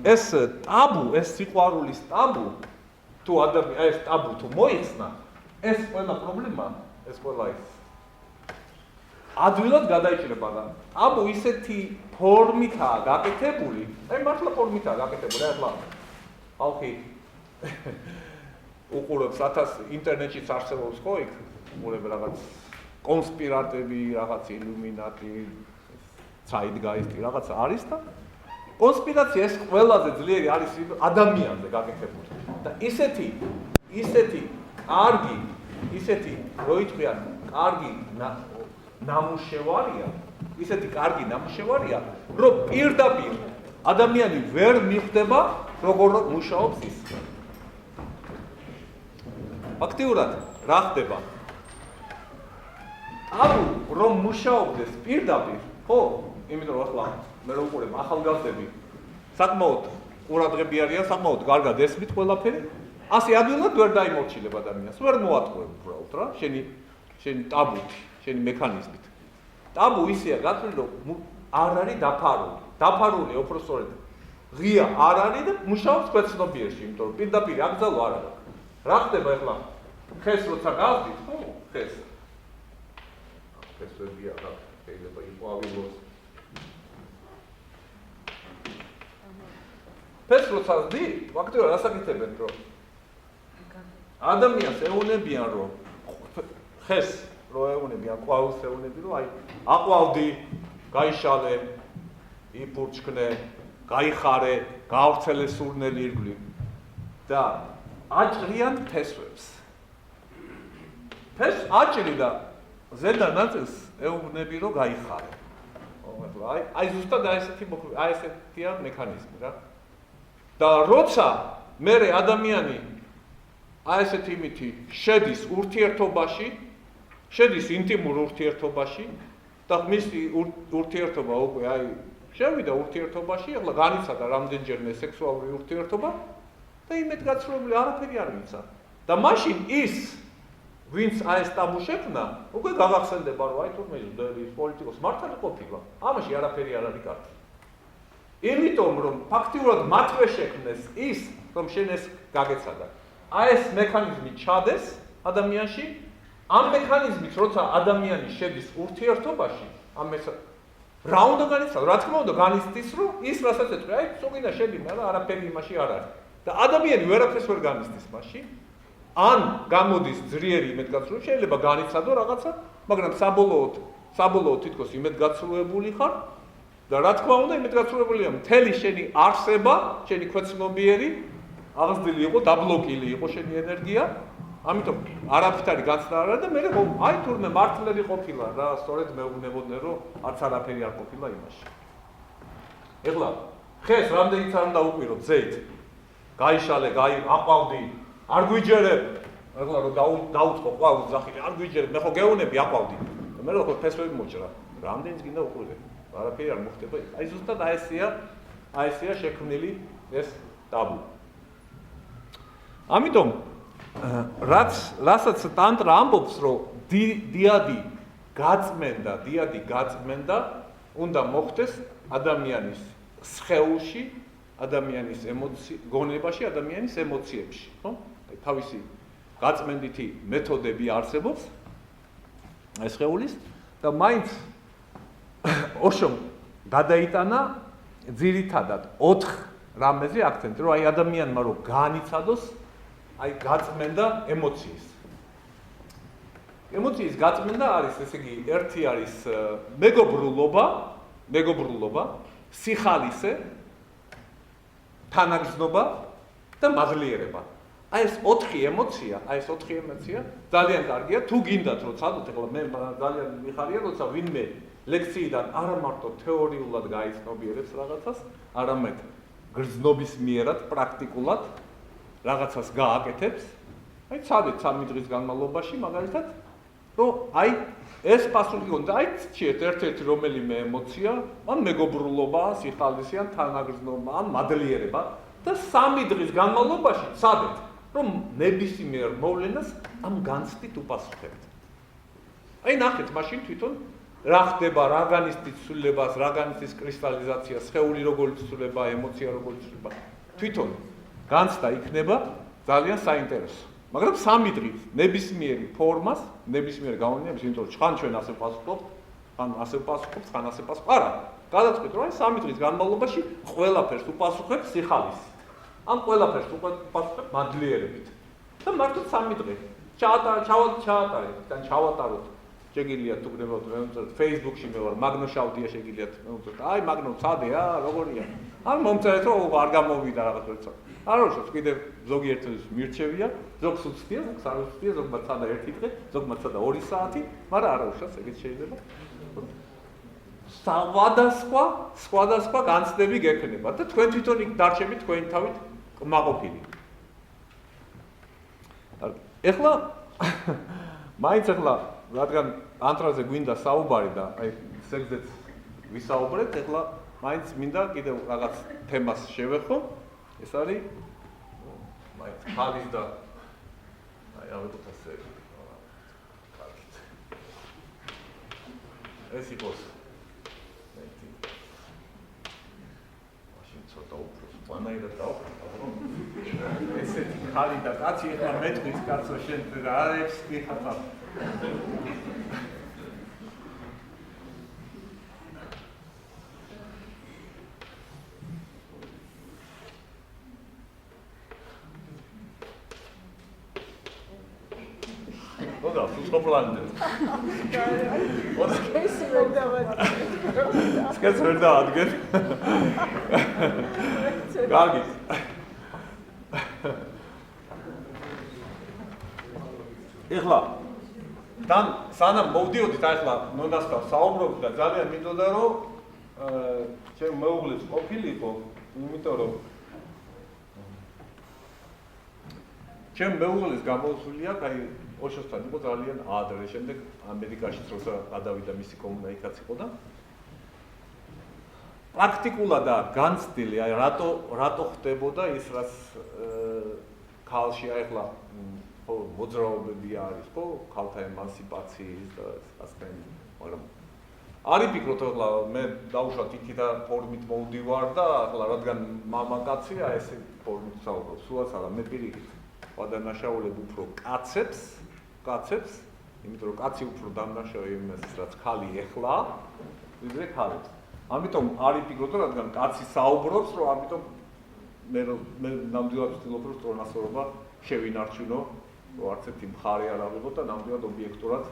ეს ტაბუ, ეს სიყვარულის ტაბუ, თუ ეს ტაბუ თუ მოიხსნა ეს ყველა პრობლემა, ეს ყველა ის ადვილად გადაიჭრება და ტაბუ ისეთი ფორმითაა გაკეთებული, აი მართლა ფორმითაა გაკეთებული, ახლა ხალხი უყურებს 1000 ინტერნეტშიც არსებობს ხო იქ უყურებ რაღაც კონსპირატები, რაღაც ილუმინატი, ცაიდგაისტი რაღაც არის და კონსპირაცია ეს ყველაზე ძლიერი არის ადამიანზე გაკეთებული და ისეთი კარგი ისეთი როიტყვიან კარგი ნამუშევარია რომ პირდაპირ ადამიანი ვერ მიხვდება როგორ მუშაობს ის ფაქტიურად რა ხდება აბუ რომ მუშაობდეს პირდაპირ ხო იმიტომ რომ ახლა მე რო ვუყურებ ახალგაზრდები საკმაოდ ყურადღები არიან საკმაოდ კარგად ესმით ყველაფერი ასე ადვილად ვერ დაიმორჩილებ ადამიანს, ვერ მოატყუებ უბრალოდ რა, შენი ტაბუთი, შენი მექანიზმით. ტაბუ ისეა გაწვილი, რომ არ არის დაფარული, უფრო სწორედ ღია არ არის და მუშაობს ქვეცნობიერში, იმიტომ რომ პირდაპირ აკრძალვა არ არის. რა ხდება ახლა? ხეს როცა გავდით, ხო? ხეს ვერგია რა, შეიძლება იყო ავიღოს. ხეს როცა ვდი, ფაქტობრივად ასაკეთებენ, რომ ადამიანს ეუნებიან რომ ხეს რო ეუნებიან ყვავილს ეუნები რომ აი აყვავდი, გაიშალე, იფურჩქნე, გაიხარე, გაავრცელე სურნელი ირგვლივ და აჭრიან ფესვებს. ფეს აჭრი და ზედა ნაწილს ეუბნები რომ გაიხარე. აი ზუსტად აი ესეთია მექანიზმი რა. და როცა მერე ადამიანი აი ესეთ იმითი შედის ურთიერთობაში, შედის ინტიმურ ურთიერთობაში და მისი ურთიერთობა უკვე აი შევიდა ურთიერთობაში, ახლა განიცადა რამდენჯერმე სექსუალური ურთიერთობა და იმედგაცრუებული არაფერი არ ვიცა. და მაშინ ის ვინც აი ეს ტაბუ შექმნა, უკვე გაგახსენდება რომ აი თურმე ის პოლიტიკოს მართალი ყოფილა. ამაში არაფერი არ არის კარგი. იმიტომ რომ ფაქტიურად მათვე შექმნეს ის, რომ შენ ეს გაგეცადა. აი ეს მექანიზმი ჩადეს ადამიანში, ამ მექანიზმით როცა ადამიანი შედის ურთიერთობაში, ამ ეს რა უნდა განიცადოს? რა თქმა უნდა განიცდის, რომ ის რასაც ეთქვი, აი სულ შედი, მაგრამ არაფერი იმაში არ არის. და ადამიანი ვერაფერს ვერ განიცდის მასში. ან გამოდის ძლიერი იმედგაცრუება, შეიძლება განიცადო რაღაცა, მაგრამ საბოლოოდ თითქოს იმედგაცრუებული ხარ და რა თქმა უნდა, იმედგაცრუებულია მთელი შენი არსება, შენი ქვეცნობიერი აღზრდილი იყო, დაბლოკილი იყო შენი ენერგია, ამიტომ არაფერი განცდა არა და მე აი თურმე მართლები ყოფილა რა, სწორედ მეუბნებოდნენ რომ არც არაფერი არ ყოფილა იმაში. ეხლა ხეს რამდენიც არ უნდა უყვირო ზეით. გაიშალე, აყვავდი, არ გვიჯერებ. ეხლა რომ დაუწყო ყვავ ზახილი, არ გვიჯერებ, მე ხო გეუნები აყვავდი. მე რო ხო ფესვები მოჭრა. რამდენიც გინდა უყვირე. არაფერი არ მოხდება. აი ზუსტად აი ესეა შექმნილი ეს ტაბუ. ამიტომ რასაც ტანტრა ამბობს, რომ დიადი გაწმენდა უნდა მოხდეს ადამიანის სხეულში, ადამიანის გონებაში, ადამიანის ემოციებში, ხო? აი თავისი გაწმენდითი მეთოდები არსებობს აი სხეულის და მაინც ოშომ გადაიტანა ძირითადად 4 რამეზე აქცენტი, რომ აი ადამიანმა რომ განიცადოს აი გაწმენდა ემოციის. ემოციის გაწმენდა არის, ესე იგი, ერთი არის მეგობრულობა, სიხალისე, თანაგრძნობა და მაღლიერება. აი ეს 4 ემოცია ძალიან კარგია, თუ გინდათ რომ ცადოთ, ეხლა მე ძალიან მიხარია, როცა ვინმე ლექციიდან არა მარტო თეორიულად გაიცნობიერებს რაღაცას, არამედ გრძნობის მიერად, პრაქტიკულად რაღაცას გააკეთებს, აი ცადეთ 3 დღის განმავლობაში მაგალითად, რომ აი ეს პასუხი გონდა, აი ცეთ ერთ-ერთი რომელიმე ემოცია, ან მეგობრულობა, სიხალისი, ან თანაგრძნობა, ან მადლიერება და 3 დღის განმავლობაში ცადეთ, რომ ნებისმიერ მოვლენას ამ განცდით უპასუხებთ. აი ნახეთ, მაშინ თვითონ რა ხდება, რა განიცდის ცვლილებას, რა განიცდის კრისტალიზაცია, სხეული როგორ იცვლება, ემოცია როგორ იცვლება. თვითონ განცდა იქნება ძალიან საინტერესო. მაგრამ 3 დღით ნებისმიერი ფორმას, ნებისმიერ გამოვლენებს, იმიტომ რომ ხან ჩვენ ასე ვპასუხობთ, ხან ასე ვპასუხობთ, ხან ასე ვპასუხობთ. არა, გადაწყვეტ რომ აი 3 დღის განმავლობაში ყველაფერს უპასუხებ სიხალისით. ამ ყველაფერს უპასუხებ მადლიერებით. და მარტო 3 დღე. ჩავატარეთ, თან ჩავატაროთ. შეგიძლიათ თუ გნებავთ მე Facebook-ში მე ვარ, მაგნო შავდია შეგიძლიათ მე ვუწევთ. აი მაგნო ცადეა, როგორია? ან მომწერეთ რომ არ გამოვიდა რაღაც როცა. არ უშავს კიდე ზოგიერთის მირჩევია, ზოგს უცდია, ზოგს არ უცდია, ზოგმა ცადა 1 დღე, ზოგმა ცადა 2 საათი, მაგრამ არ უშავს, ეგეც შეიძლება. სხვადასხვა განცდები გექნება და თქვენ თვითონ იქ დარჩებით თქვენი თავით კმაყოფილი. ეხლა მაინც ეხლა რადგან ტანტრაზე გვინდა საუბარი და აი სეგზეც ვისაუბრეთ, ეხლა მაინც მინდა კიდევ რაღაც თემას შევეხო. ეს არის მაინც ხალის და აი ავიღოთ ასე კარგით. ეს იყოს მეტი. მაშინ ცოტა უფრო სპანაირად დავხატო. ესეთი ხალი და კაცი ეხლა მეტყვის კაცო შენ რა არის ხიხატა. Oda, სუსხოპლანდა. Oda. Skets ვერ დაადგენ. კარგი. ეხლა თან სანამ მოვდიოდით ახლა ნონასთან საუბრობთ და ძალიან მინდოდა რომ ჩემ მეუღლეს ყოფილიყო, იმიტომ რომ ჩემ მეუღლეს გამოსული აქვს, აი ოშოსთან იყო ძალიან ადრე, შემდეგ ამერიკაშიც როცა გადავიდა მისი კომუნიკაცია იყო და პრაქტიკულადაა განცდილი, აი რატო ხდებოდა ის რაც ქალში ახლა ხო მოძრაობები არის, ხო, ქალთა ემანსიპაციის და ასეთი, მაგრამ არის ფიქრობ ახლა მე დავუშვათ იქიდან ფორმით მოვდივარ და ახლა რადგან მამაკაცია ესე ფორმით საუბრობ, სულაც არა, მე პირიქით ვადანაშაულებ უფრო კაცებს, იმიტომ რომ კაცი უფრო დამნაშავე იმას რაც ქალი ეხლა, ვიდრე ქალებს. ამიტომ არის ფიქრობ, რადგან კაცი საუბრობს, რომ ამიტომ მე ნამდვილად ვცდილობ რომ სწორნასწორობა შევინარჩუნო, რომ არც ერთი მხარე არ ავიღოთ და ნამდვილად ობიექტურად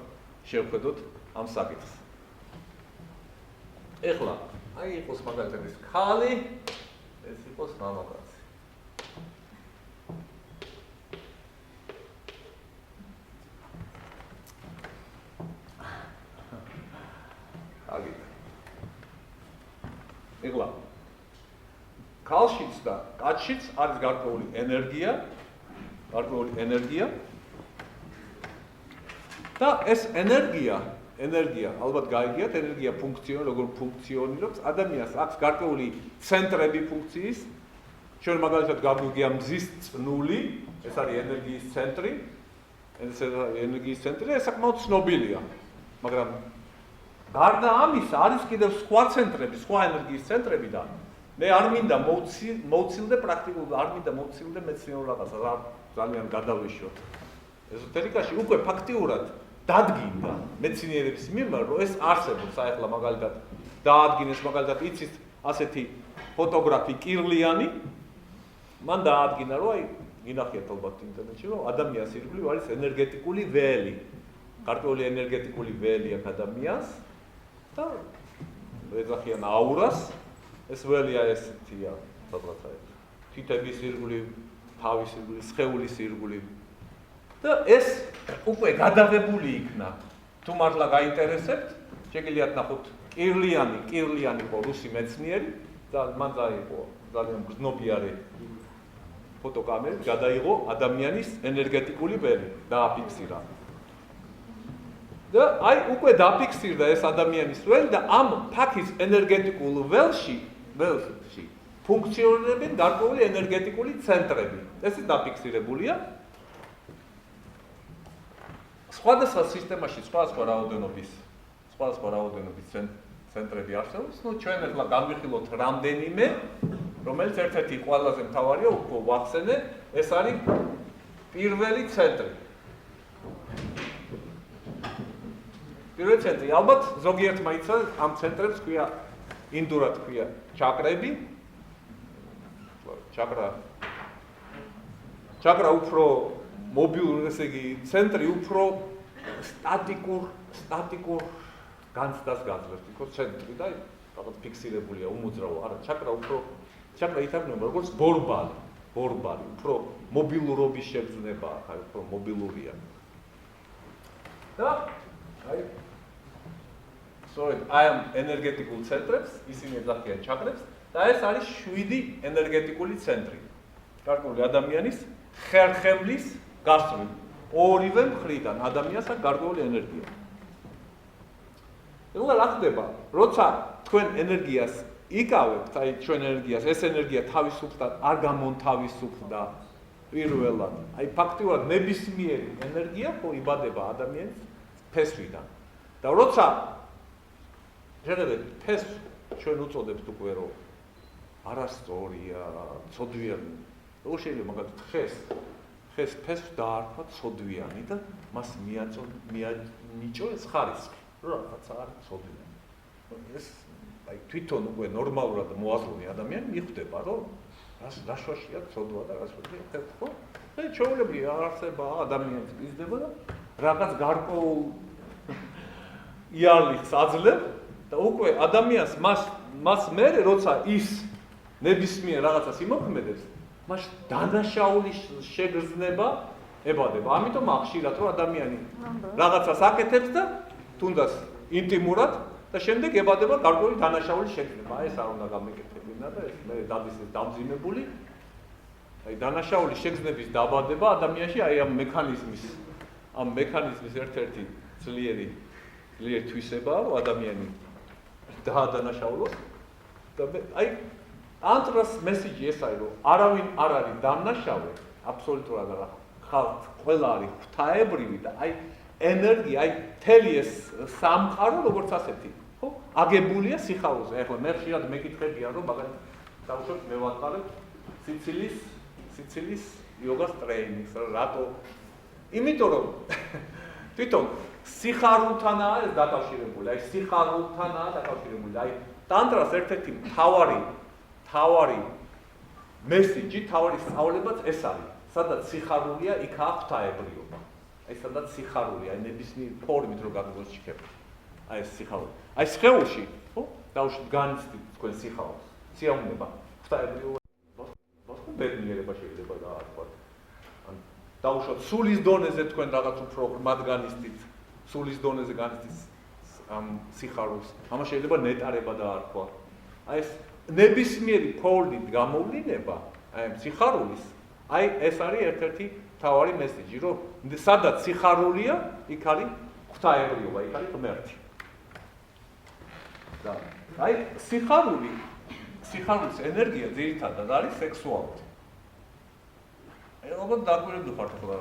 შევხედოთ ამ საკითხს. ეხლა აი იყოს მაგალითად ეს ქალი, ეს იყოს მამაკაცი. აგით. ეხლა ქალშიც და კაცშიც არის გარკვეული ენერგია. და ეს ენერგია, ალბათ გაიგიათ, ენერგია როგორ ფუნქციონირებს, ადამიანს აქვს გარკვეული ცენტრები ფუნქციის. ჩვენ მაგალითად გაგვიგია მზის წნული, ეს არის ენერგიის ცენტრი. ეს საკმაოდ ცნობილია. მაგრამ გარდა ამისა არის კიდევ სხვა ცენტრები, სხვა ენერგიის ცენტრები და მე არ მინდა მოვცილდე პრაქტიკულად, არ მინდა მოვცილდე მეცნიერულ რაღაცას, რა ძალიან გადავიშვოთ. ეზოთერიკაში უკვე ფაქტიურად დადგინდა მეცნიერების მიმართ, რომ ეს არსებობს, აი ახლა მაგალითად დაადგინეს მაგალითად იცით ასეთი ფოტოგრაფი კირლიანი, მან დაადგინა, რომ აი გინახიათ ალბათ ინტერნეტში, რომ ადამიანის ირგვლივ არის ენერგეტიკული ველი. გარკვეული ენერგეტიკული ველი აქვს ადამიანს და ეძახიან აურას. ეს ველია ესეთია, სადღაცა თითების ირგვლივ, თავის ირგვლივ, სხეულის ირგვლივ. და ეს უკვე გადაღებული იქნა. თუ მართლა გაინტერესებთ, შეგიძლიათ ნახოთ კირლიანი იყო რუსი მეცნიერი და მან დაიყო ძალიან გრძნობიარე ფოტოკამერით, გადაიღო ადამიანის ენერგეტიკული ველი, დააფიქსირა. და აი უკვე დაფიქსირდა ეს ადამიანის ველი და ამ ფაქის ენერგეტიკულ ველში ფუნქციონირებენ გარკვეული ენერგეტიკული ცენტრები. ეს დაფიქსირებულია. სხვადასხვა სისტემაში სხვადასხვა რაოდენობის ცენტრები არსებობს. ნუ ჩვენ ახლა განვიხილოთ რამდენიმე, რომელიც ერთ-ერთი ყველაზე მთავარია, უფრო ვახსენე, ეს არის პირველი ცენტრი. პირველი ცენტრი, ალბათ ზოგიერთმა იციან, ამ ცენტრებს ქვია ინდურად ქვია ჩაკრები. ჩაკრა უფრო მობილური, ესე იგი, ცენტრი უფრო სტატიკურ განცდას გაძლევს, თქო ცენტრი და რაღაც ფიქსირებულია, უმოძრავო. არა, ჩაკრა ითარგმნება როგორც ბორბალი, უფრო მობილურობის შეგრძნება, აი უფრო მობილურია. და აი სწორედ აი ამ ენერგეტიკულ ცენტრებს ისინი ეძახიან ჩაკრებს და ეს არის 7 ენერგეტიკული ცენტრი. გარკვეული ადამიანის ხერხემლის გასწვრივ. ორივე მხრიდან ადამიანს აქვს გარკვეული ენერგია. ეხლა რა ხდება? როცა თქვენ ენერგიას იკავებთ, აი ჩვენ ენერგიას, ეს ენერგია თავისუფლად არ გამონთავისუფლდა პირველად. აი ფაქტიურად ნებისმიერი ენერგია ხო იბადება ადამიანის ფესვიდან. და როცა შეიძლება ფესვს ჩვენ უწოდებთ უკვე რომ არასწორია, ცოდვიანი. რო შეიძლება მაგალითად ხეს ფესვს დაარქვა ცოდვიანი და მას მიაჭო ეს ხარისხი. რა რაღაცა არის ცოდვიანი. ეს აი თვითონ უკვე ნორმალურად მოაზროვნე ადამიანი მიხვდება რომ რა შოშია ცოდვა და რა შოშია ხერხი ხო? და ჩვეულებრივი არსება ადამიანს გიზდება და რაღაც გარკვეულ იარლიხს აძლევს და უკვე ადამიანს მას მერე როცა ის ნებისმიერ რაღაცას იმოქმედებს, მას დანაშაულის შეგრძნება ებადება. ამიტომ ახშირად რომ ადამიანი რაღაცას აკეთებს და თუნდაც ინტიმურად და შემდეგ ებადება გარკვეული დანაშაულის შეგრძნება. ეს არ უნდა გამეკეთებინა და ეს მე დადის დამძიმებული. აი დანაშაულის შეგრძნების დაბადება ადამიანში აი ამ მექანიზმის ერთ-ერთი ძლიერი თვისებაა, რომ ადამიანი დაადანაშაულოს და აი ანტრას მესიჯი ეს არის, რომ არავინ არ არის დანაშაული, აბსოლუტურად არა. ხალხ ყველა არის ღვთაებრივი და აი ენერგია, აი მთელი ეს სამყარო როგორც ასეთი, ხო? აგებულია სიხარულზე. ეხლა მე ხშირად მეკითხებიან, რომ მაგალითად დავუშვათ მე ვატყარებ სიცილის იოგას ტრეინინგს, რატო? იმიტომ რომ თვითონ სიხარულთანაა ეს დაკავშირებული, აი სიხარულთანაა დაკავშირებული. აი ტანტრას ერთ-ერთი თავარი მესიჯი, თავარი სწავლებაც ეს არის. სადაც სიხარულია, იქაა ღვთაებრიობა. აი სადაც სიხარულია, აი ნებისმიერ ფორმით რო გადმოსჭიქებ. აი ეს სიხარული. აი სხეულში, ხო? დაუშვით განიცდით თქვენ სიხარულს, სიამოვნება, ღვთაებრივ ბედნიერება შეიძლება დაარქვათ. ან დაუშვათ სულის დონეზე თქვენ რაღაც უფრო ღრმად განიცდით, სულის დონეზე განიცდით ამ სიხარულს. ამას შეიძლება ნეტარება დაარქვა. აი ეს ნებისმიერი ფორდით გამოვლინება, აი ამ სიხარულის, აი ეს არის ერთ-ერთი მთავარი მესიჯი, რომ სადაც სიხარულია, იქ არის ღვთაებრივობა, იქ არის ღმერთი. და აი სიხარულის ენერგია ძირითადად არის სექსუალური. აი ალბათ დაგვირებული ხართ ახლა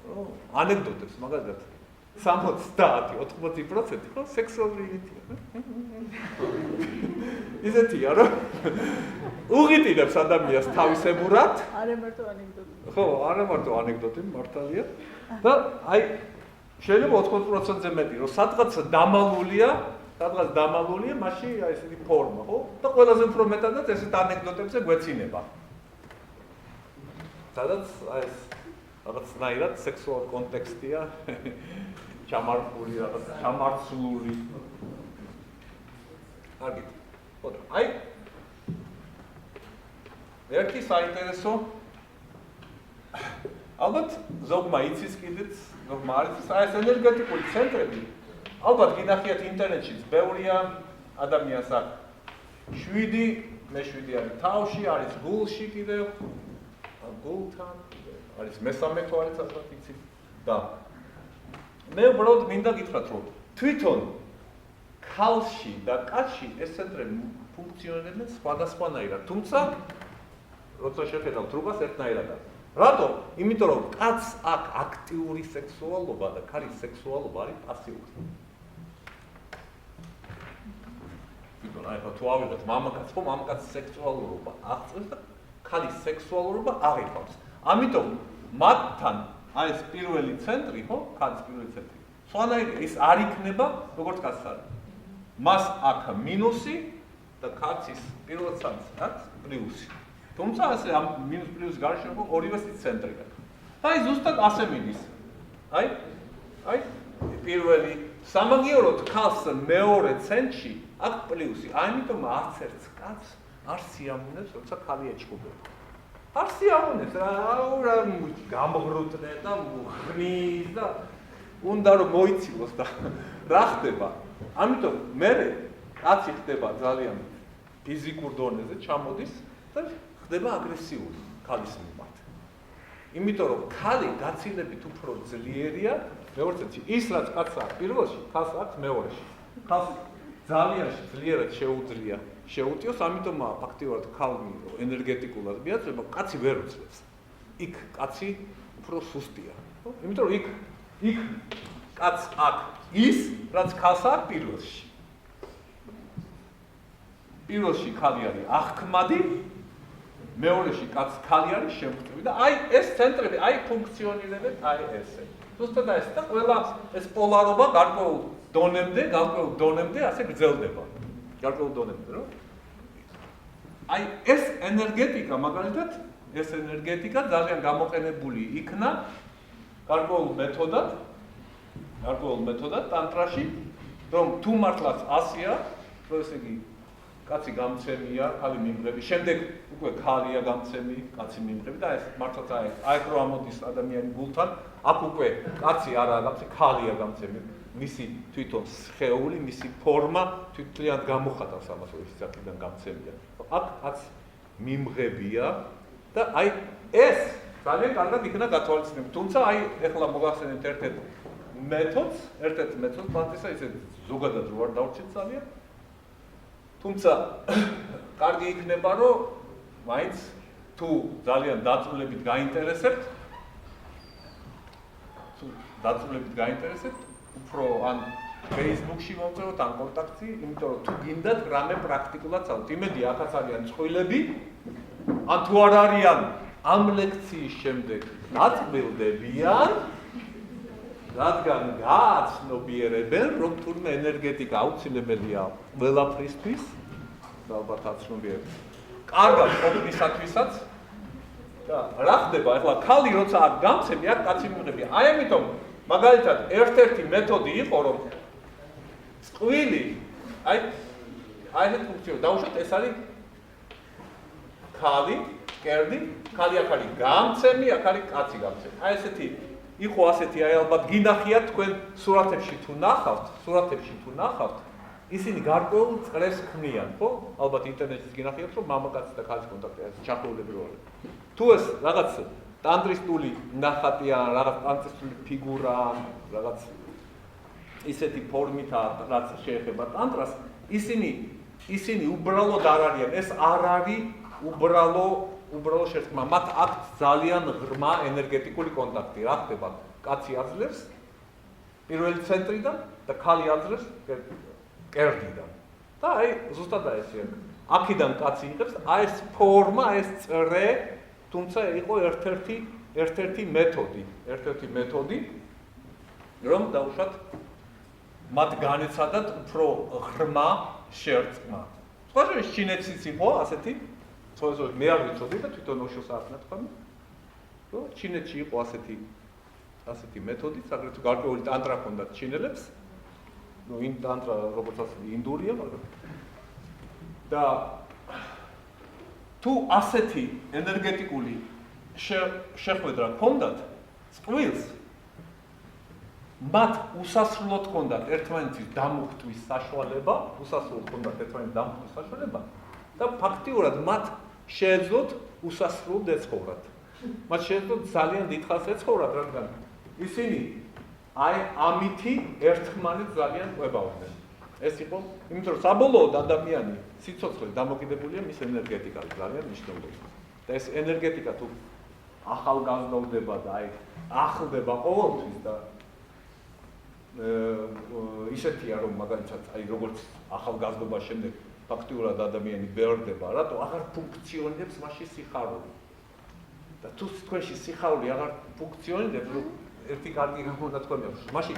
რომ ანეკდოტებს მაგალითად 70-80% ხო სექსუალურია. ისეთია რომ უღიტინებს ადამიანს თავისებურად. არა მარტო ანეკდოტი. ხო, არა მარტო ანეკდოტი, მართალია. და აი შეიძლება 80%-ზე მეტი რომ სადღაც დამალულია, მაშინ აი ესეთი ფორმა, ხო? და ყველაზე უფრო მეტადაც ესეთ ანეკდოტებზე გვეცინება. სადაც აი ეს რაღაცნაირად სექსუალური კონტექსტია, ჩამარხული რაღაც, ჩამარცვლული. აგით. ხო, აი ერთი საინტერესო ალბათ ზოგმა იცის კიდეც, ზოგმა არ იცის, აი ეს ენერგეტიკული ცენტრები ალბათ გინახიათ ინტერნეტშიც ბევრია ადამიანს აქვს 7, მე-7 არის თავში, არის გულში კიდევ, გულთან, არის მესამე თუ არის ასეთ იცი და მე უბრალოდ მინდა გითხრათ რომ თვითონ ქალში და კაცში ეს ცენტრები ფუნქციონირებენ სხვადასხვანაირად, თუმცა როცა შეხედავთ რუბას ერთნაირად არის. რატო? იმიტომ რომ კაცს აქვს აქტიური სექსუალობა და ქალის სექსუალობა არის პასიური. აი ხო თუ ავიღეთ მამაკაცს, ხო მამაკაცის სექსუალურობა აღწევს და ქალის სექსუალურობა აღიქვამს. ამიტომ მათთან აი ეს პირველი ცენტრი, ხო, ქალის პირველი ცენტრი. სხვანაირად ის არ იქნება, როგორც კაცს არის. მას აქვს მინუსი და კაცის პირველ ცენტრს აქვს პლუსი. თუმცა ასე ამ მინუს პლუს გარშემო ორივეს ცენტრი აქვს. აი ზუსტად ასე მიდის. აი პირველი სამაგიეროდ ქალს მეორე ცენტრში აქვს პლუსი. ამიტომ არც ერთ კაცს არ სიამოვნებს, როცა ქალი ეჭუბება. არ სიამოვნებს რა გამღრუტნე და მუხნის და უნდა რომ მოიცილოს და რა ხდება? ამიტომ მე კაცი ხდება ძალიან ფიზიკურ დონეზე ჩამოდის და ხდება აგრესიული ქალის მიმართ. იმიტომ რომ ქალი გაცილებით უფრო ძლიერია მეორე ცენტრში. ის რაც კაცს აქვს პირველში, ქალს აქვს მეორეში. ქალს ძალიან ძლიერად შეუწიოს, ამიტომ ფაქტიურად ქალი ენერგეტიკულად მიაწვება, კაცი ვერ უძლებს. იქ კაცი უფრო სუსტია. იმიტომ რომ იქ კაცს აქვს ის, რაც ქალს აქვს პირველში. პირველში ქალი არის აღქმადი, მეორეში ქალი არის შემწყები და აი ეს ცენტრები, აი ფუნქციონირებენ აი ესე. ზუსტად ეს და ყველა ეს პოლარობა გარკვეულ დონემდე ასე გრძელდება. გარკვეულ დონემდე, რომ აი ეს ენერგეტიკა მაგალითად, ეს ენერგეტიკა ძალიან გამოყენებული იქნა გარკვეულ მეთოდად ტანტრაში, რომ თუ მართლაც ასია, რომ ესე იგი კაცი გამცემია, ქალი მიმღები, შემდეგ უკვე ქალია გამცემი, კაცი მიმღები და ეს მართლაც აი რო ამოდის ადამიანი გულთან, აქ უკვე კაცი არაა გამცემი, ქალია გამცემი. მისი თვითონ სხეული, მისი ფორმა თვითონ გამოხატავს ამას, რომ ის საკიდან გამცემია. აქ კაც მიმღებია და აი ეს ძალიან კარგად იქნა გათვალისწინებული. თუმცა აი ეხლა მოგახსენებთ ერთ-ერთ მეთოდს პანტისა ისე ზოგადად რო არ დავრჩით ძალიან. თუმცა კარგი იქნება, რომ მაინც თუ ძალიან დაწვრილებით გაინტერესებთ, უფრო ან Facebook-ში მოვწეროთ ან კონტაქტში, იმიტომ რომ თუ გინდათ რამე პრაქტიკულად წავთ. იმედი ახაც არიან წყვილები, ან თუ არ არიან ამ ლექციის შემდეგ დაწვრილდებიან, რადგან გააცნობიერებენ, რომ თურმე ენერგეტიკა აუცილებელია ყველაფრისთვის, და ალბათ აცნობიერებენ. კარგად ყოფნისათვისაც და რა ხდება, ახლა ქალი როცა აქ გამცემი, აქ კაცი მიიღებია. აი ამიტომ მაგალითად ერთ-ერთი მეთოდი იყო, რომ წყვილი, აი ეს ფუნქცია. დავუშვათ ეს არის ქალი, კერდი, ქალი აქ არის გამცემი, აქ არის კაცი გამცემი. აი ესეთი იყო ასეთი, აი ალბათ გინახიათ თქვენ სურათებში თუ ნახავთ, ისინი გარკვეულ წრეს ქმნიან, ხო? ალბათ ინტერნეტში გინახიათ, რომ მამაკაცი და ქალის კონტაქტი არის ჩახულებრივი არის. თუ ეს რაღაც ტანტრისტული ნახატია, რაღაც ტანტრისტული ფიგურა, რაღაც ისეთი ფორმითაა, რაც შეეხება ტანტრას, ისინი უბრალოდ არ არიან, ეს არ არის უბრალო შერწყმა. მათ აქვთ ძალიან ღრმა ენერგეტიკული კონტაქტი. რა ხდება? კაცი აძლევს პირველი ცენტრიდან და ქალი აძლევს კერდიდან. და აი ზუსტად ესეა. აქედან კაცი იღებს, აი ეს ფორმა, ეს წრე, თუმცა იყო ერთ-ერთი მეთოდი, რომ დავუშვათ მათ განეცადათ უფრო ღრმა შერწყმა. სხვა შორის ჩინეთშიც იყო ასეთი თორე მე არ ვიცოდი და თვითონ ოშოს არ ნათქვამი, რომ ჩინეთში იყო ასეთი მეთოდი, აგრეთვე გარკვეული ტანტრა ჰქონდათ ჩინელებს. ნუ იმ ტანტრა როგორც ასეთი ინდურია, მაგრამ და თუ ასეთი ენერგეტიკული შეხვედრა ჰქონდათ წყვილს, მათ უსასრულოდ ჰქონდათ ერთმანეთის დამუხტვის საშუალება, და ფაქტიურად მათ შეეძლოთ უსასრულოდ ეცხოვრათ. მათ შეეძლოთ ძალიან დიდხანს ეცხოვრათ, რადგან ისინი აი ამითი ერთმანეთს ძალიან ყვებავდნენ. ეს იყო, იმიტომ რომ საბოლოოდ ადამიანი სიცოცხლე დამოკიდებულია მის ენერგეტიკაზე, ძალიან მნიშვნელოვანია. და ეს ენერგეტიკა თუ ახალგაზრდოვდება და აი ახლდება ყოველთვის და ისეთია რომ მაგალითად აი როგორც ახალგაზრდობის შემდეგ ფაქტიურად ადამიანი ბევრდება, რატო აღარ ფუნქციონირებს მასში სიხარული. და თუ თქვენში სიხარული აღარ ფუნქციონირებს, რომ ერთი კარგი გაგონდა თქვენია, მაშინ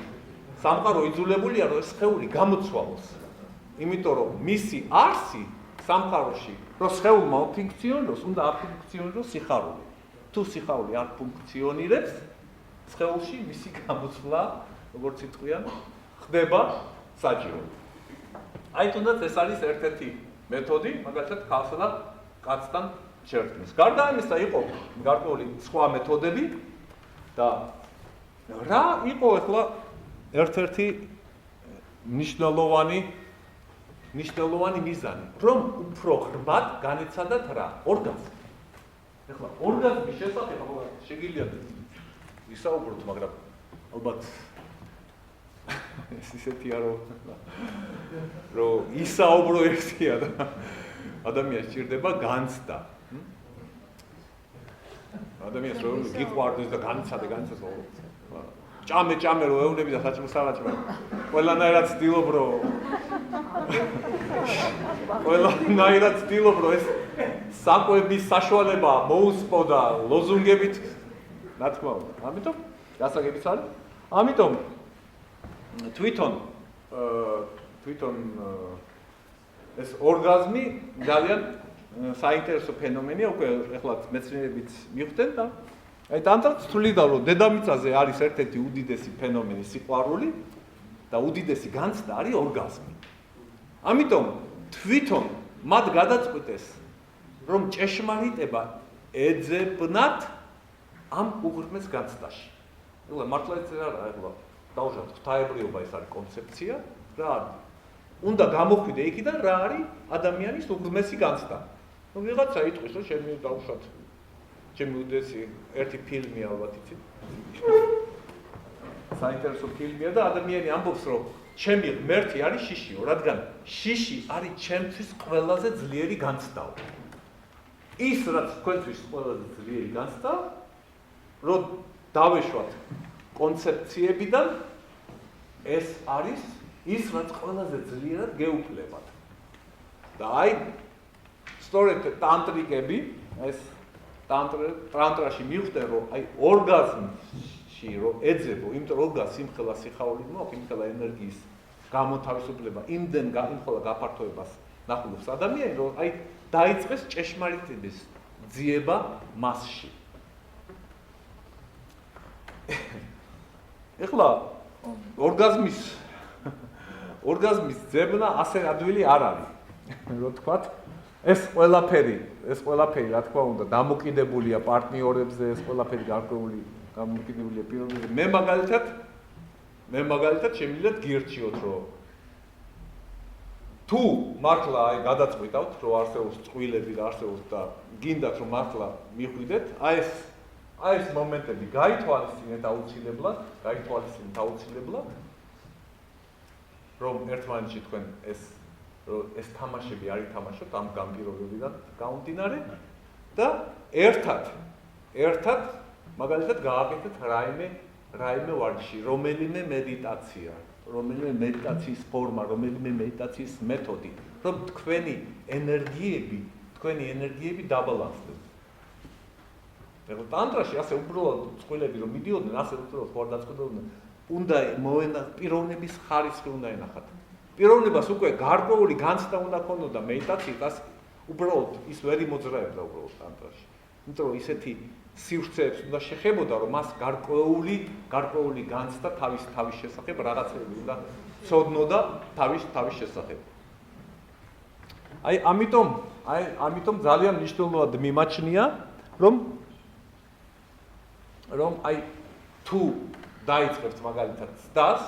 სამყარო იძულებულია რომ ეს სხეული გამოცვალოს. იმიტომ რომ მისი არსი სამყაროში, რომ სხეულმა ფუნქციონიროს, უნდა აფუნქციონიროს სიხარული. თუ სიხარული არ ფუნქციონირებს, სხეულში მისი გამოცვლა, როგორც იტყვიან, ხდება საჭირო. აი თუნდაც ეს არის ერთ-ერთი მეთოდი, მაგალითად ქალსა და კაცთან შერწყმის. გარდა ამისა იყო გარკვეული სხვა მეთოდები და რა იყო ახლა ერთ-ერთი მნიშვნელოვანი მიზანი, რომ უფრო ღრმად განეცადათ რა? ორგაზმი. ახლა ორგაზმის შესახებ შეგიძლია ვისაუბროთ, მაგრამ ალბათ ეს ისეთია რომ ისაუბრო ერთია და ადამიანს სჭირდება განცდა. ადამიანს რომ გიყვარდეს და განცადე. ჭამე რომ ეუნები და საჭმელს აღაჭმე. ყველანაირად ცდილობ რომ ეს საკვების საშუალება მოუსპო და ლოზუნგებით რა თქმა უნდა. ამიტომ გასაგებიც არის. ამიტომ თვითონ ეს ორგაზმი ძალიან საინტერესო ფენომენია, უკვე ახლა მეცნიერებიც მიხვდნენ და აი ტანტრაც თვლიდა რომ დედამიწაზე არის ერთ-ერთი უდიდესი ფენომენი სიყვარული და უდიდესი განცდა არის ორგაზმი. ამიტომ თვითონ მათ გადაწყვიტეს რომ ჭეშმარიტება ეძებნათ ამ უღრმეს განცდაში. ეხლა მართლა ეს არა, ეხლა დავუშვათ ღვთაებრიობა ეს არის კონცეფცია, რა არის? უნდა გამოხვიდე იქიდან რა არის ადამიანის უღრმესი განცდა. ნუ ვიღაცა იტყვის რომ შენ დავუშვათ ჩემი უდიდესი ერთი ფილმი ალბათ იცით. საინტერესო ფილმია და ადამიანი ამბობს რომ ჩემი ღმერთი არის შიშიო, რადგან შიში არის ჩემთვის ყველაზე ძლიერი განცდაო. ის რაც თქვენთვის ყველაზე ძლიერი განცდა, რომ დავეშვათ კონცეფციებიდან ეს არის ის რაც ყველაზეძლიერად გეუფლებათ. და აი სწორედ ტანტრიკები ეს ტანტრაში მიხვდნენ რომ აი ორგაზმში რომ ეძებო, იმიტომ რომ ორგაზმი სიმხელა სიხაული მოაქვს, იმხელა ენერგიის გამოთავისუფლება, იმხელა გაფართოებას ნახულობს ადამიანი, რომ აი დაიწყეს ჭეშმარიტების ძიება მასში. ეხლა ორგაზმის ძებნა ასე ადვილი არ არის. რო თქვათ, ეს ყველაფერი, რა თქმა უნდა, დამოკიდებულია პარტნიორებზე, ეს ყველაფერი გარკვეული დამოკიდებულია პირობებზე. მე მაგალითად შემიძლია გირჩიოთ, რომ თუ მართლა აი გადაწყვიტავთ, რომ არსებობს წყვილები და არსებობს და გინდათ რომ მართლა მიხვიდეთ, აი ეს მომენტები გაითვალისწინეთ აუცილებლად, რომ ერთმანეთში თქვენ ეს თამაშები არ ითამაშოთ ამ განპირობებიდან გამომდინარე და ერთად მაგალითად გააკეთეთ რაიმე ვარჯიში, რომელიმე მედიტაცია, რომელიმე მედიტაციის ფორმა, რომელიმე მედიტაციის მეთოდი, რომ თქვენი ენერგიები დაბალანსდება. ეხლა ტანტრაში ასე უბრალოდ წყვილები რომ მიდიოდნენ, ასე უბრალოდ ხوار დაწყდებოდნენ, უნდა პიროვნების ხარისხი უნდა ენახათ. პიროვნებას უკვე გარკვეული განცდა უნდა ქონოდა მედიტაციას, უბრალოდ ის ვერ იმოძრაებდა უბრალოდ ტანტრაში. იმიტომ რომ ისეთი სივრცეებს უნდა შეხებოდა, რომ მას გარკვეული განცდა თავის შესახებ რაღაცები უნდა ცოდნოდა თავის შესახებ. აი ამიტომ ძალიან მნიშვნელოვნად მიმაჩნია, რომ აი თუ დაიწყებთ მაგალითად STAS,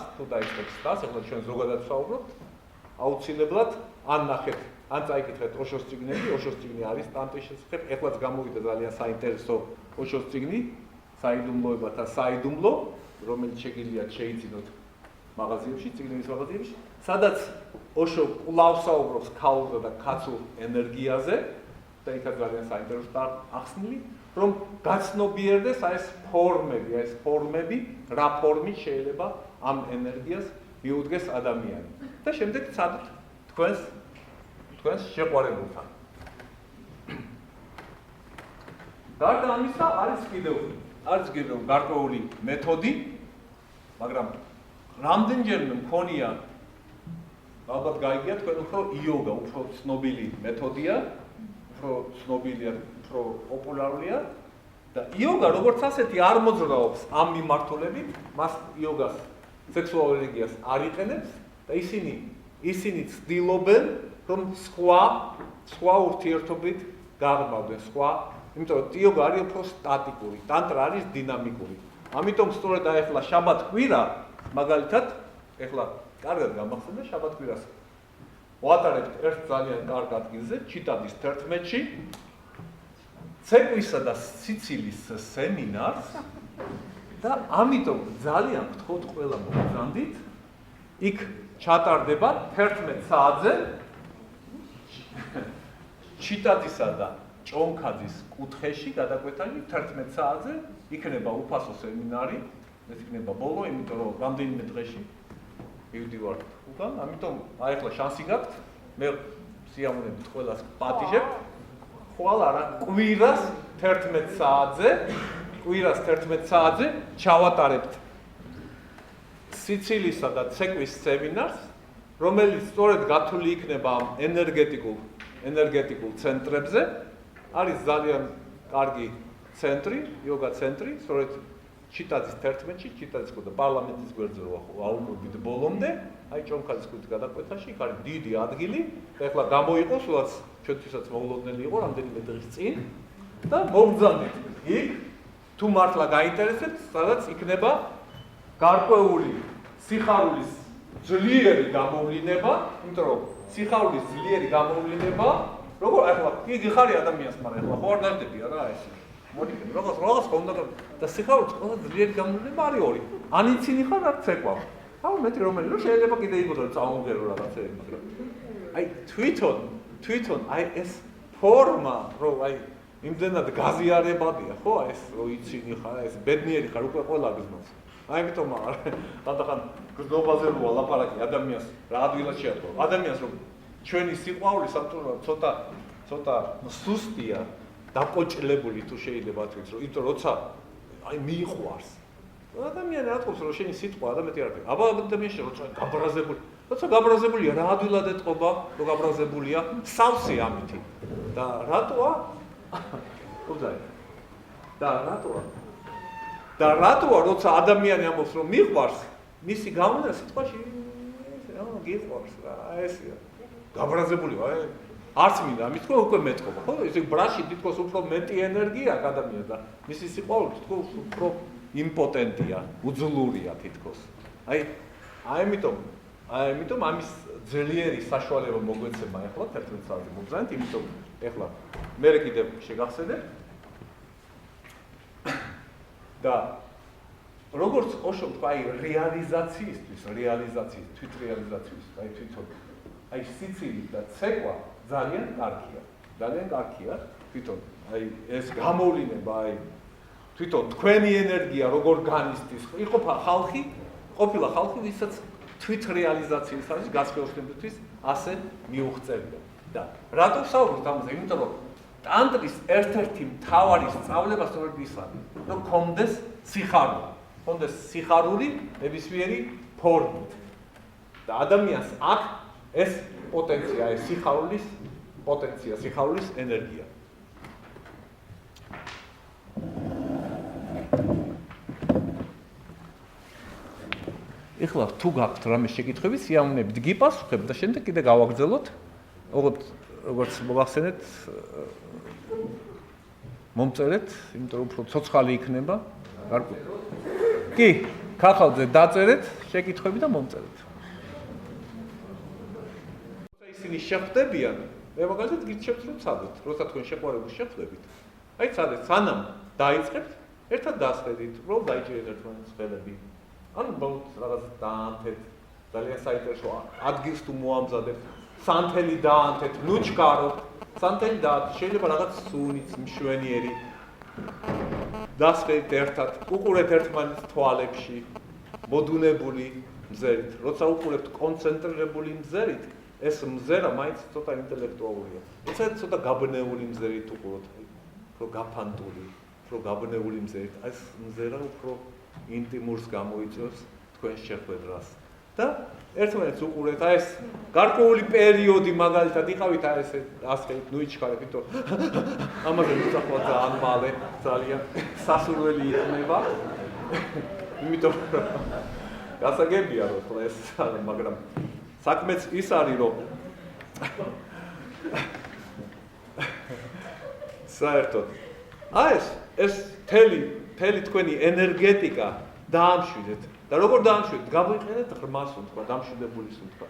ეხლა ჩვენ ზოგადად ვსაუბრობთ, აუცილებლად ან ნახეთ, ან წაიკითხეთ ოშოს წიგნები, ოშოს წიგნი არის ტანტრის შესახებ, ეხლაც გამოვიდა ძალიან საინტერესო ოშოს წიგნი, საიდუმლოებათა საიდუმლო, რომელიც შეგიძლიათ შეიძინოთ მაღაზიებში, წიგნების მაღაზიებში, სადაც ოშო კვლავ საუბრობს ქალურ და კაცურ ენერგიაზე და იქაც ძალიან საინტერესო ახსნილი, რომ გაცნობიერდეს ეს ფორმები, რა ფორმით შეიძლება ამ ენერგიას მიუდგეს ადამიანი. და შემდეგ ცადოთ თქვენს შეყვარებულთან. გარდა ამისა არის კიდევ გარკვეული მეთოდი, მაგრამ რამდენჯერმე მქონია, ალბათ გაიგია თქვენ უფრო იოგა, უფრო ცნობილი მეთოდია, უფრო პოპულარულია და იოგა როგორც ასეთი არ მოძრაობს ამ მიმართულებით, მას იოგას სექსუალურ ენერგიას არ იყენებს და ისინი ცდილობენ, რომ სხვა ურთიერთობით გაღრმავდნენ, იმიტომ რომ იოგა არის უფრო სტატიკური, ტანტრა არის დინამიკური. ამიტომ სწორედ ახლა შაბათ-კვირა, მაგალითად, ახლა კარგად გამახსენდა შაბათ-კვირას. ვატარებთ ერთ ძალიან კარგ ადგილზე, ჩიტადის 11-ში, ცეკვისა და სიცილის სემინარს და ამიტომ ძალიან გთხოვთ ყველა მოგზანდით, იქ ჩატარდება 11 საათზე ჩიტადისა და ჭონქაძის კუთხეში გადაკვეთილი 11 საათზე იქნება უფასო სემინარი, ეს იქნება ბოლო, იმიტომ რომ რამდენიმე დღეში მივდივართ უკან, ამიტომ აი ახლა შანსი გაქვთ, მე სიამოვნებით ყველას პატიჟებთ, ხვალ არა, კვირას 11 საათზე ჩავატარებთ სიცილისა და ცეკვის სემინარს, რომელიც სწორედ გათვლილი იქნება ამ ენერგეტიკულ ცენტრებზე. არის ძალიან კარგი ცენტრი, იოგა ცენტრი, სწორედ ჩიტაძის 11-ში, ჩიტაძის და პარლამენტის გვერდზე ვაუბრობთ ბოლომდე, აი ჭონქაძის კუთხის გადაკვეთაში, იქ არის დიდი ადგილი, ეხლა გამოიყო, სულაც ჩვენთვისაც მოულოდნელი იყო რამდენიმე დღის წინ და მოგზავნით იქ, თუ მართლა გაინტერესებთ, სადაც იქნება გარკვეული სიხარულის ძლიერი გამოვლინება, იმიტომ რომ სიხარულის ძლიერი გამოვლინება, როგორ ახლა იგი ხარი ადამიანს, მაგრამ ახლა ხო არ დაждები რა ეს. მოდიქენ, რაღაც ხონდა და სიხარულის ყველა ძლიერი გამოვლინება არის ორი. ან იცინი ხარ არ ცეკვა. აუ მეტი რომელი რომ შეიძლება კიდე იყოს რომ წამოვღერო რაღაცები, მაგრამ აი თვითონ აი ეს ფორმა, რომ აი იმდენად გაზიარებადია, ხო, ეს რო იცინი ხარ, ეს ბედნიერი ხარ, უკვე ყველა გზნობს. აიმიტომ ხანდახან გზნობაზე როა ლაპარაკი ადამიანს რა ადგილად შეატყო. ადამიანს რომ ჩვენი სიყვარული სამწუხაროდ ცოტა სუსტია, დაკოჭლებული თუ შეიძლება თქვით, რომ იმიტომ როცა აი მიიყვარს. ადამიანი ატყობს რომ შენი სიტყვა ადამიანი არ არის. აბა ადამიანში როცა გაბრაზებულია, რა ადგილად ეტყობა, რომ გაბრაზებულია, სავსე ამითი. და რატოა? და რატოა, როცა ადამიანი ამბობს რომ მიყვარს, მისი გამონა სიტყვაში გიყვარს რა, ესეა. გაბრაზებული ვარ, არც მინდა ამის თქო უკვე მეტყობა, ხო? ესე ბრაში თითქოს უფრო მეტი ენერგია აქვს ადამიანს და მისი სიყვარული თითქოს უფრო იმპოტენტია, უძლურია თითქოს. აი ამიტომ ამის ძლიერი საშუალება მოგვეცემა ახლა 11 საათზე მოგზავნით, იმიტომ ახლა მე კიდევ შეგახსენებ და როგორც ოშო თქვა, აი რეალიზაციისთვის, აი თვითონ აი სიცილი და ცეკვა ძალიან კარგია, თვითონ აი ეს გამოვლინება, აი თვითონ თქვენი ენერგია როგორ განისდის, ყოფილა ხალხი, ვისაც თვით რეალიზაციის არის გასხეოსნებისთვის ასე მიუღწევია. და რატო ვსაუბრობთ ამაზე? იმიტომ რომ ტანტრის ერთ-ერთი მთავარი სწავლება სწორედ ის არის, რომ გქონდეს სიხარული ნებისმიერი ფორმით. და ადამიანს აქვს ეს პოტენცია, ეს სიხარულის ენერგია. ეხლა თუ გაქვთ რამე შეკითხვები, სიამოვნებით გიპასუხებ და შემდეგ კიდე გავაგრძელოთ. როგორც მოგახსენეთ, მომწერეთ, იმიტომ რომ უფრო ცოცხალი იქნება. კი, ქაღალდზე დაწერეთ შეკითხვები და მომწერეთ. ისინი შეხვდებიან, მე მაგალითად გირჩევთ რომ ცადეთ, როცა თქვენ შეყვარებულს შეხვდებით. აი ცადეთ, სანამ დაიწყებთ, ერთად დასხედით, რომ დაიჭირეთ ერთმანეთს ხელები. ანუ ბოლოს რაღაც დაანთეთ, ძალიან საინტერესო ადგილს თუ მოამზადებთ, სანთელი დაანთეთ, ნუჩკაროთ, შეიძლება რაღაც სუნიც, მშვენიერი. დასხედით ერთად, უყურეთ ერთმანეთს თვალებში, მოდუნებული მზერით. როცა უყურებთ კონცენტრირებული მზერით, ეს მზერა მაინც ცოტა ინტელექტუალურია. ცოტა გაბნეული მზერით უყუროთ, უფრო გაფანტული, უფრო გაბნეული მზერით. ეს მზერა უფრო ინტიმურს გამოიწვევს თქვენს შეხვედრას. და ერთმანეთს უყურეთ, აი ეს გარკვეული პერიოდი მაგალითად იყავით აი ესე ასხეთ, ნუიჩქარეთ, იმიტომ ამაზე მიწახვა ძალიან მალე, ძალიან სასურველი იქნება. იმიტომ გასაგებია რომ ხო ეს, მაგრამ საქმეც ის არის, რომ საერთოდ აი ეს მთელი თქვენი ენერგეტიკა დაამშვიდეთ. და როგორ დაამშვიდეთ? გამოიყენეთ ღრმას უთქვა, დამშვიდებული უთქვა.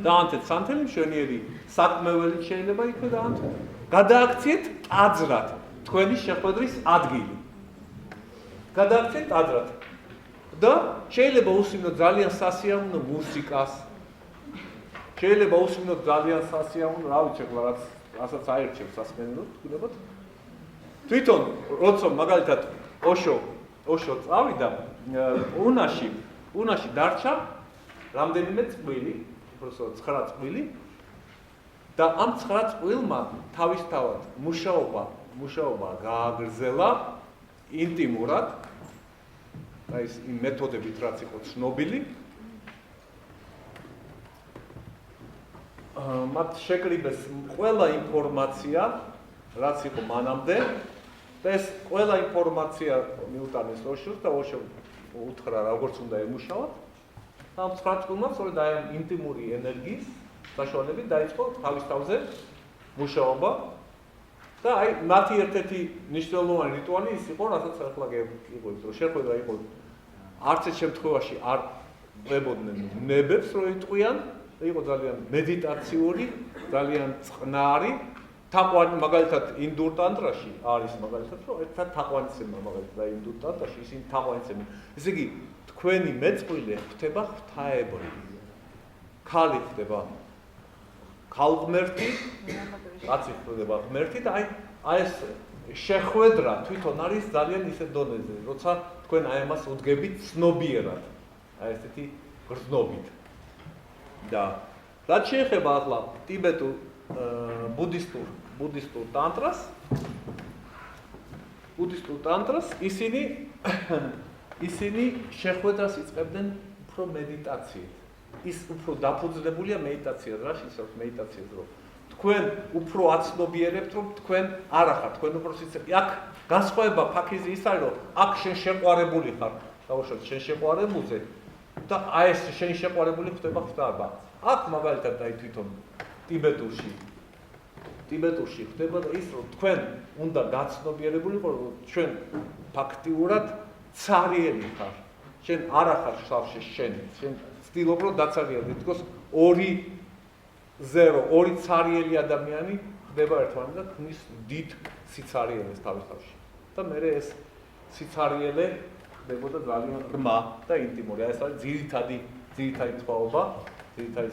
დაანთეთ სანთელი მშვენიერი საკმეველი შეიძლება იქვე დაანთეთ. გადააქციეთ ტაძრად თქვენი შეხვედრის ადგილი. გადააქციეთ ტაძრად. და შეიძლება უსმინოთ ძალიან სასიამოვნო მუსიკას. შეიძლება უსმინოთ ძალიან სასიამოვნო, რა ვიცი, რასაც აერჩევ სასმენელოდ, თქვენებოთ. თვითონ როცა მაგალითად ოშო წავიდა უნაში დარჩა რამდენიმე წყვილი, უბრალოდ 9 წყვილი და ამ 9 წვილმა თავისთავად მუშაობა გააგრძელა ინტიმურად, აი ეს იმ მეთოდებით რაც იყო ცნობილი. მათ შეკრიბეს ყველა ინფორმაცია, რაც იყო მანამდე. და ეს ყველა ინფორმაცია მიუტანეს ოშოს და ოშო უთხრა როგორც უნდა ემუშაოთ. ამ 9 წუთმა სწორედ აი ამ ინტიმური ენერგიის საშუალებით დაიწყო თავის თავზე მუშაობა. და აი მათი ერთ-ერთი მნიშვნელოვანი რიტუალი ის იყო, რასაც ახლა იყო ის, რომ შეხვედრა იყო არც ერთ შემთხვევაში არ ყვებოდნენ ნებებს, რომ იტყვიან, და იყო ძალიან მედიტაციური, ძალიან წყნარი. თაყვანი მაგალითად ინდურ ტანტრაში არის მაგალითად, რომ ერთად თაყვანიცება მაგალითად და ინდურ ტანტრაში ისინი თაყვანიცებენ. ესე იგი, თქვენი მეწყვილე ხდება ღვთაებრივი. ქალი ხდება ქალღმერთი, კაცი ხდება ღმერთი და აი ეს შეხვედრა თვითონ არის ძალიან ისე დონეზე, როცა თქვენ აი ამას უდგებით ცნობიერად. აი ესეთი გრძნობით. და რაც შეეხება ახლა ტიბეტურ ბუდისტურ ტანტრას, ისინი შეხვედრას იწყებდნენ უფრო მედიტაციით. ის უფრო დაფუძნებულია მედიტაციაზე, რა შეიძლება მედიტაციაზე, რომ თქვენ უფრო აცნობიერებთ, რომ თქვენ არა ხართ, თქვენ უფრო აქ განსხვავება ფაქიზი ის არის, რომ აქ შენ შეყვარებული ხარ, დავუშვათ შენ შეყვარებულზე და აი ეს შენი შეყვარებული ხდება ხდება. აქ მაგალითად აი თვითონ ტიბეტურში ხდება და ის რომ თქვენ უნდა გაცნობიერებულიყო რომ ჩვენ ფაქტიურად ცარიელი ხარ. შენ არ ახარ სავსე შენ ცდილობ რომ დაცარიელდე. თქოს 2 ცარიელი ადამიანი ხდება ერთმანეთს და ქმნის დიდ სიცარიელეს თავისთავში. და მე ეს სიცარიელე ხდებოდა ძალიან ღრმა და ინტიმური. ეს არის ძირითადი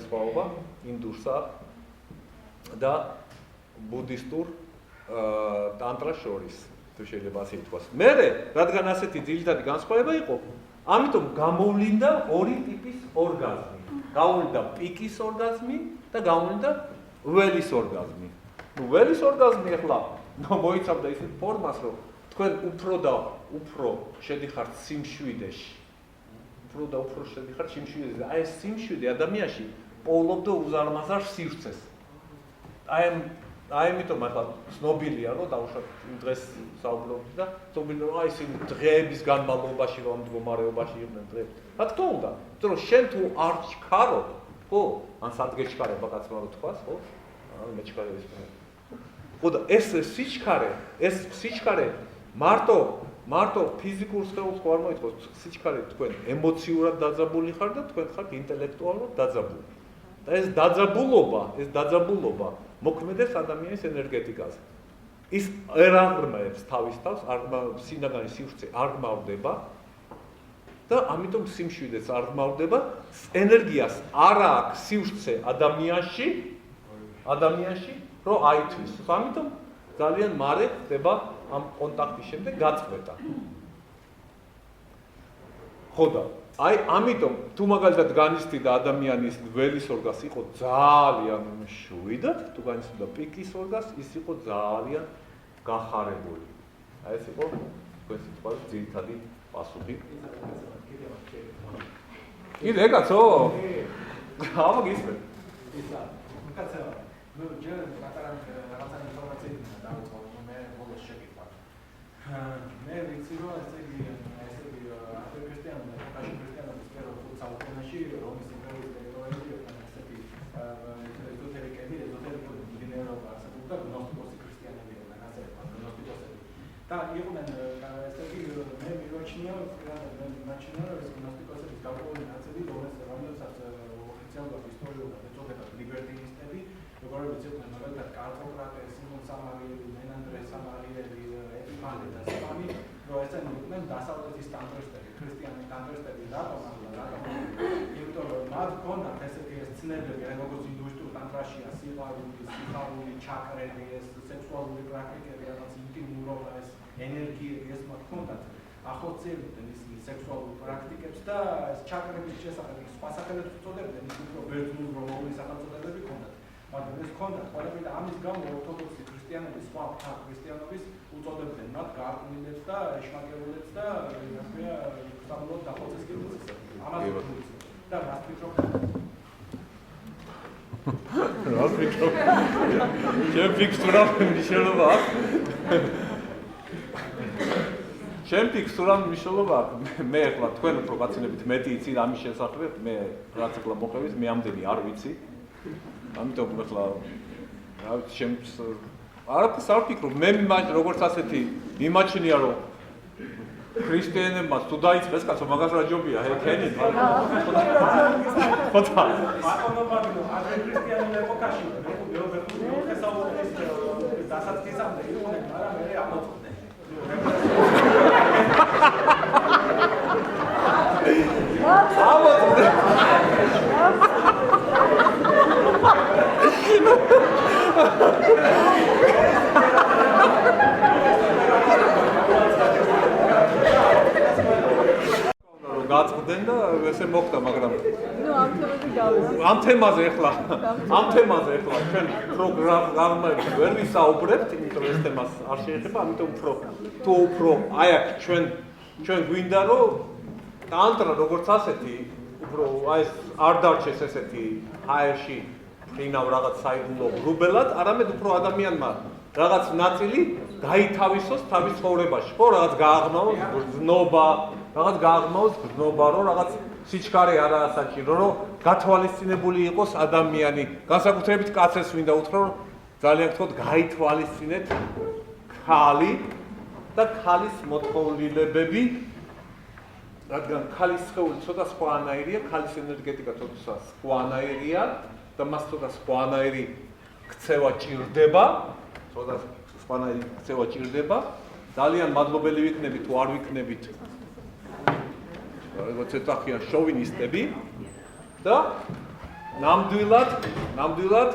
სხვაობა ინდურსა და ბუდისტურ ტანტრას შორის, თუ შეიძლება ასე ითქვას. მერე, რადგან ასეთი ძირითადი განსხვავება იყო, ამიტომ გამოვლინდა 2 ტიპის ორგაზმი. გამოვლინდა პიკის ორგაზმი და გამოვლინდა ველის ორგაზმი. ნუ ველის ორგაზმი ახლა მოიცავდა ისეთ ფორმას, რომ თქვენ უფრო და უფრო შედიხართ სიმშვიდეში. აი ეს სიმშვიდე ადამიანში პოულობდა უზარმაზარ სივრცეს. აი ამიტომ ახლა ცნობილია რომ დავუშვათ დღეს საუბრობთ და ცნობილია რომ აი ისინი დღეების განმავლობაში რომ მდგომარეობაში იყვნენ დღეებს. რა თქმა უნდა, იმიტომ რომ შენ თუ არ ჩქარო, ხო? ან სადგეჩქარება კაცმა რო თქვას, ხო? მე ჩქარების მე. ხო და ეს სიჩქარე მარტო ფიზიკურ სხეულს ხო არ მოითხოვს, სიჩქარე თქვენ ემოციურად დაძაბული ხარ და თქვენ ხართ ინტელექტუალურად დაძაბული. და ეს დაძაბულობა მოქმედებს ადამიანის ენერგეტიკაზე. ის არ აღრმავებს თავის თავს, სინაგანი სივრცე არ გმავდება და ამიტომ სიმშვიდეს არ გმავდება, ენერგიას არ აქვს სივრცე ადამიანში, რომ აითვის. ამიტომ ძალიან მალე ხდება ამ კონტაქტის შემდეგ გაწყვეტა. ხო და აი ამიტომ თუ მაგალითად განიცდიდა ადამიანის ველის ორგაზს იყო ძალიან მშვიდად, თუ განიცდიდა პიკის ორგაზს ის იყო ძალიან გახარებული. აი ეს იყო თქვენ სიტყვის ძირითადი პასუხი. კიდე კაცო? აბა გისმენ. ისა, კაცო. ნუ ჯერ რაღაცა ინფორმაცია დავიწყო, მე ბოლოს შეკითხა. მე ვიცი რომ ესე იგი რომის იმპერიის ტერიტორიაზე ასეთი ეზოტერიკები, ეზოტერიკური დინერობა ასეთულა გნოსტიკოსი ქრისტიანები იყვნენ, ასე გნოსტიკოსები. და იყვნენ ესე იგი მე მივაჩნია რომ ეს გნოსტიკოსების გარკვეული ნაწილი, რომელსაც ოფიციალურად ისტორიულად ეწოდება ლიბერტინისტები, როგორიც იყვნენ მაგალითად კარტოკრატე, სიმონ სამარიელი, მენანდრე სამარიელი, ეპიფანე და სხვანი, რომ ესენი იყვნენ დასავლეთის ტანტრისტები, ქრისტიანი ტანტრისტები, რატომ? იმიტომ რომ მათ ჰქონდათ ესეთი ცნებები, როგორც ინდუსტრიულ ტანტრაშია, სიხარული, ჩაკრები, ეს სექსუალური პრაქტიკები, რაღაც ინტიმურობა, ეს ენერგიები, ეს მათ ჰქონდათ. ახორციელებდნენ ისინი სექსუალურ პრაქტიკებს და ეს ჩაკრების შესახებ სხვა სახელებს უწოდებდნენ, ის უფრო ბერძნულ რომაული სახელწოდებები ჰქონდათ. მაგრამ ეს ჰქონდათ ყველაფერი და ამის გამო ორთოდოქსი ქრისტიანები სხვა ქრისტიანობის უწოდებდნენ მათ გარყვნილებს და ეშმაკეულებს და რაღაცა სამლოდ დახოცეს კიდეც. ამას და რას ფიქრობ? შენ ფიქრობ მნიშვნელობა აქვს? შენ ფიქრობ მნიშვნელობა აქვს? მე ახლა თქვენ უფრო გაცილებით მეტი იცით ამის შესახებ, მე რაც ახლა მოყევით, მე ამდენი არ ვიცი. ამიტომ ახლა რა ვიცი, შენ არაფერს არ ფიქრობ, მე როგორც ასეთი მიმაჩნია რომ ქრისტიანებმა თუ დაიწყეს კაცო მაგას რა ჯობია ჰეკენი ხოთა აკონომიკურ ადრე ქრისტიანულ ეპოქაში მეხესაურის დასაწყისამდე იყვნენ, მაგრამ მე ამოწყვდნენ. გაწყდნენ და ესე მოხდა, მაგრამ ნუ ამ თემაზე ახლა ჩვენ პროგრამაზე ვერ ვისაუბრებთ, იმიტომ ეს თემას არ შეეხება, ამიტომ უფრო აი აქ ჩვენ გვინდა რომ ტანტრა როგორც ასეთი უფრო აი ეს არ დარჩეს ესეთი ჰაერში ფრინავ რაღაც საიდუმლო გრუბელად, არამედ უფრო ადამიანმა რაღაც ნაწილი გაითავისოს თავის ცხოვრებაში, ხო, რაღაც გააღრმავოს გრძნობა, რომ რაღაც სიჩქარე არაა საჭირო, რომ გათვალისწინებული იყოს ადამიანი. განსაკუთრებით კაცებს მინდა უთხრა, რომ ძალიან გთხოვთ გაითვალისწინეთ ქალი და ქალის მოთხოვნილებები, რადგან ქალის სხეული ცოტა სხვანაირია, ქალის ენერგეტიკა ცოტა სხვანაირია და მას ცოტა სხვანაირი ქცევა ჭირდება, ცოტა სხვანაირი ქცევა ჭირდება. ძალიან მადლობელი ვიქნები თუ არ ვიქნებით როგორც ეცახიან შოვინისტები და ნამდვილად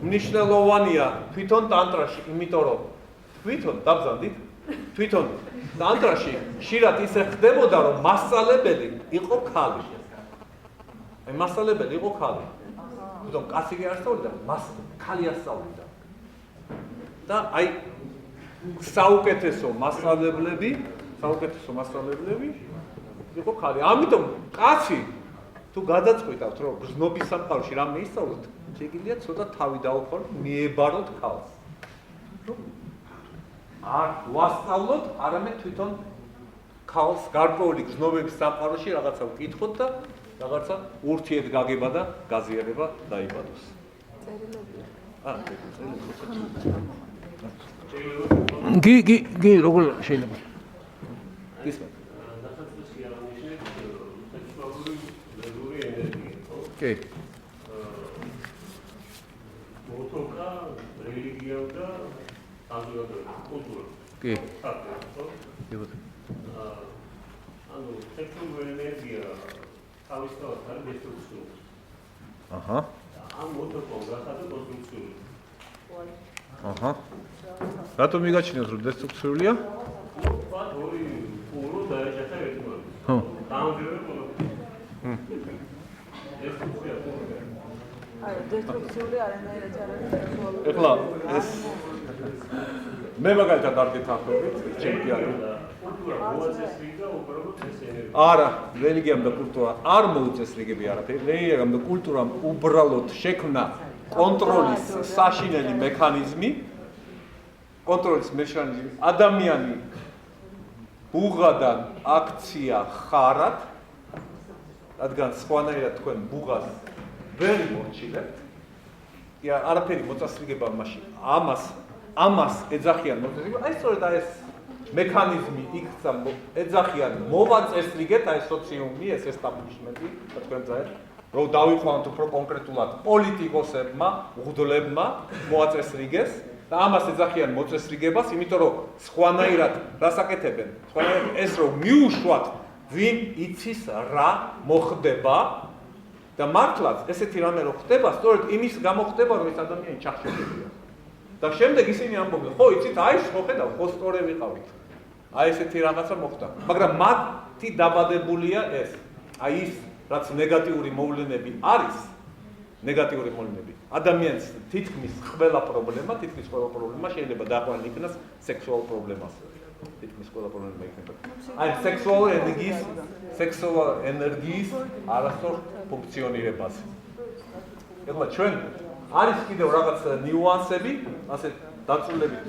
მნიშვნელოვანია თვითონ ტანტრაში, იმიტომ რომ თვითონ დაბზანდით, თვითონ ტანტრაში ხშირად ისე ხდებოდა, რომ მასწავლებელი იყო ქალი. აი მასწავლებელი იყო ქალი. თვითონ კაცი კი არ სწავლიდა, ქალი ასწავლიდა. და აი საუკეთესო მასწავლებლები იყო ქალი. ამიტომ კაცი თუ გადაწყვიტავთ, რომ გზნობის სამყაროში რამე ისწავლოთ, შეგიძლია ცოტა თავი დაუხმაროთ, მიებაროთ ქალს. არ ვასწავლოთ, არამედ თვითონ ქალს გარკვეული გზნობების სამყაროში რაღაცა ვკითხოთ და რაღაცა ურთიერთგაგება და გაზიარება დაიბადოს. გი როგორ შეიძლება? გისმენთ? კი. მოთოკა რელიგია და კულტურა. კი. ანუ სექსუალური ენერგია თავისთავად არის დესტრუქციული. აჰა. ამ მოთოკა გახადა კონსტრუქციული. აჰა. რატომ მიგაჩნიოთ რომ დესტრუქციულია? ვთქვათ ორი პულო დაეჯახა ერთმანეთს. ხო. დაამჯერა ყველა. დესტრუქციული არანაირად არ არის სექსუალური. ეხლა ეს მე მაგალითად არ გეთანხმებით, ჩემპიონი. კულტურა მოაწესრიგა უბრალოდ ეს ენერგია. არა, რელიგიამ და კულტურა არ მოუწესრიგებია არაფერი. რელიგიამ და კულტურამ უბრალოდ შექმნა კონტროლის საშინელი მექანიზმი. კონტროლის მექანიზმი. ადამიანი ბუღადან აქცია ხარად, რადგან სხვანაირად თქვენ ბუღას ვერ მორჩილებთ. ია არაფერი მოწესრიგება მაშინ. ამას ეძახიან მოწესრიგება. აი სწორედ ეს მექანიზმი იქცა ეძახიან მოვაწესრიგეთ აი სოციუმი, ეს ესტაბლიშმენტი, თქვენ ძაეთ, რომ დავიყვანოთ უფრო კონკრეტულად პოლიტიკოსებმა, უღდლებმა მოაწესრიგეს და ამას ეძახიან მოწესრიგებას, იმიტომ რომ სხვანაირად რასაკეთებენ? სხვანაირად ეს რომ მიუშვათ ვინ იცის რა მოხდება და მართლაც ესეთი რამე რო ხდება, სწორედ იმის გამო ხდება, რომ ეს ადამიანი ჩახშობილია. და შემდეგ ისინი ამბობენ, ხო, იცით, აი შეხხედავ, ხო სწორე ვიყავით. აი ესეთი რაღაცა მოხდა. მაგრამ მათი დაბადებულია ეს. აი ის, რაც ნეგატიური მოვლენები არის, ნეგატიური მოვლენები. ადამიანის თითქმის ყველა პრობლემა შეიძლება დააყენოს იქნას სექსუალურ პრობლემას. თითქმის ყველა პრობლემა იქნება. აი სექსუალურ ენერგიის არასწორ ფუნქციონირებაზე. ეხლა ჩვენ არის კიდევ რაღაც ნიუანსები, ასე დაწვრილებით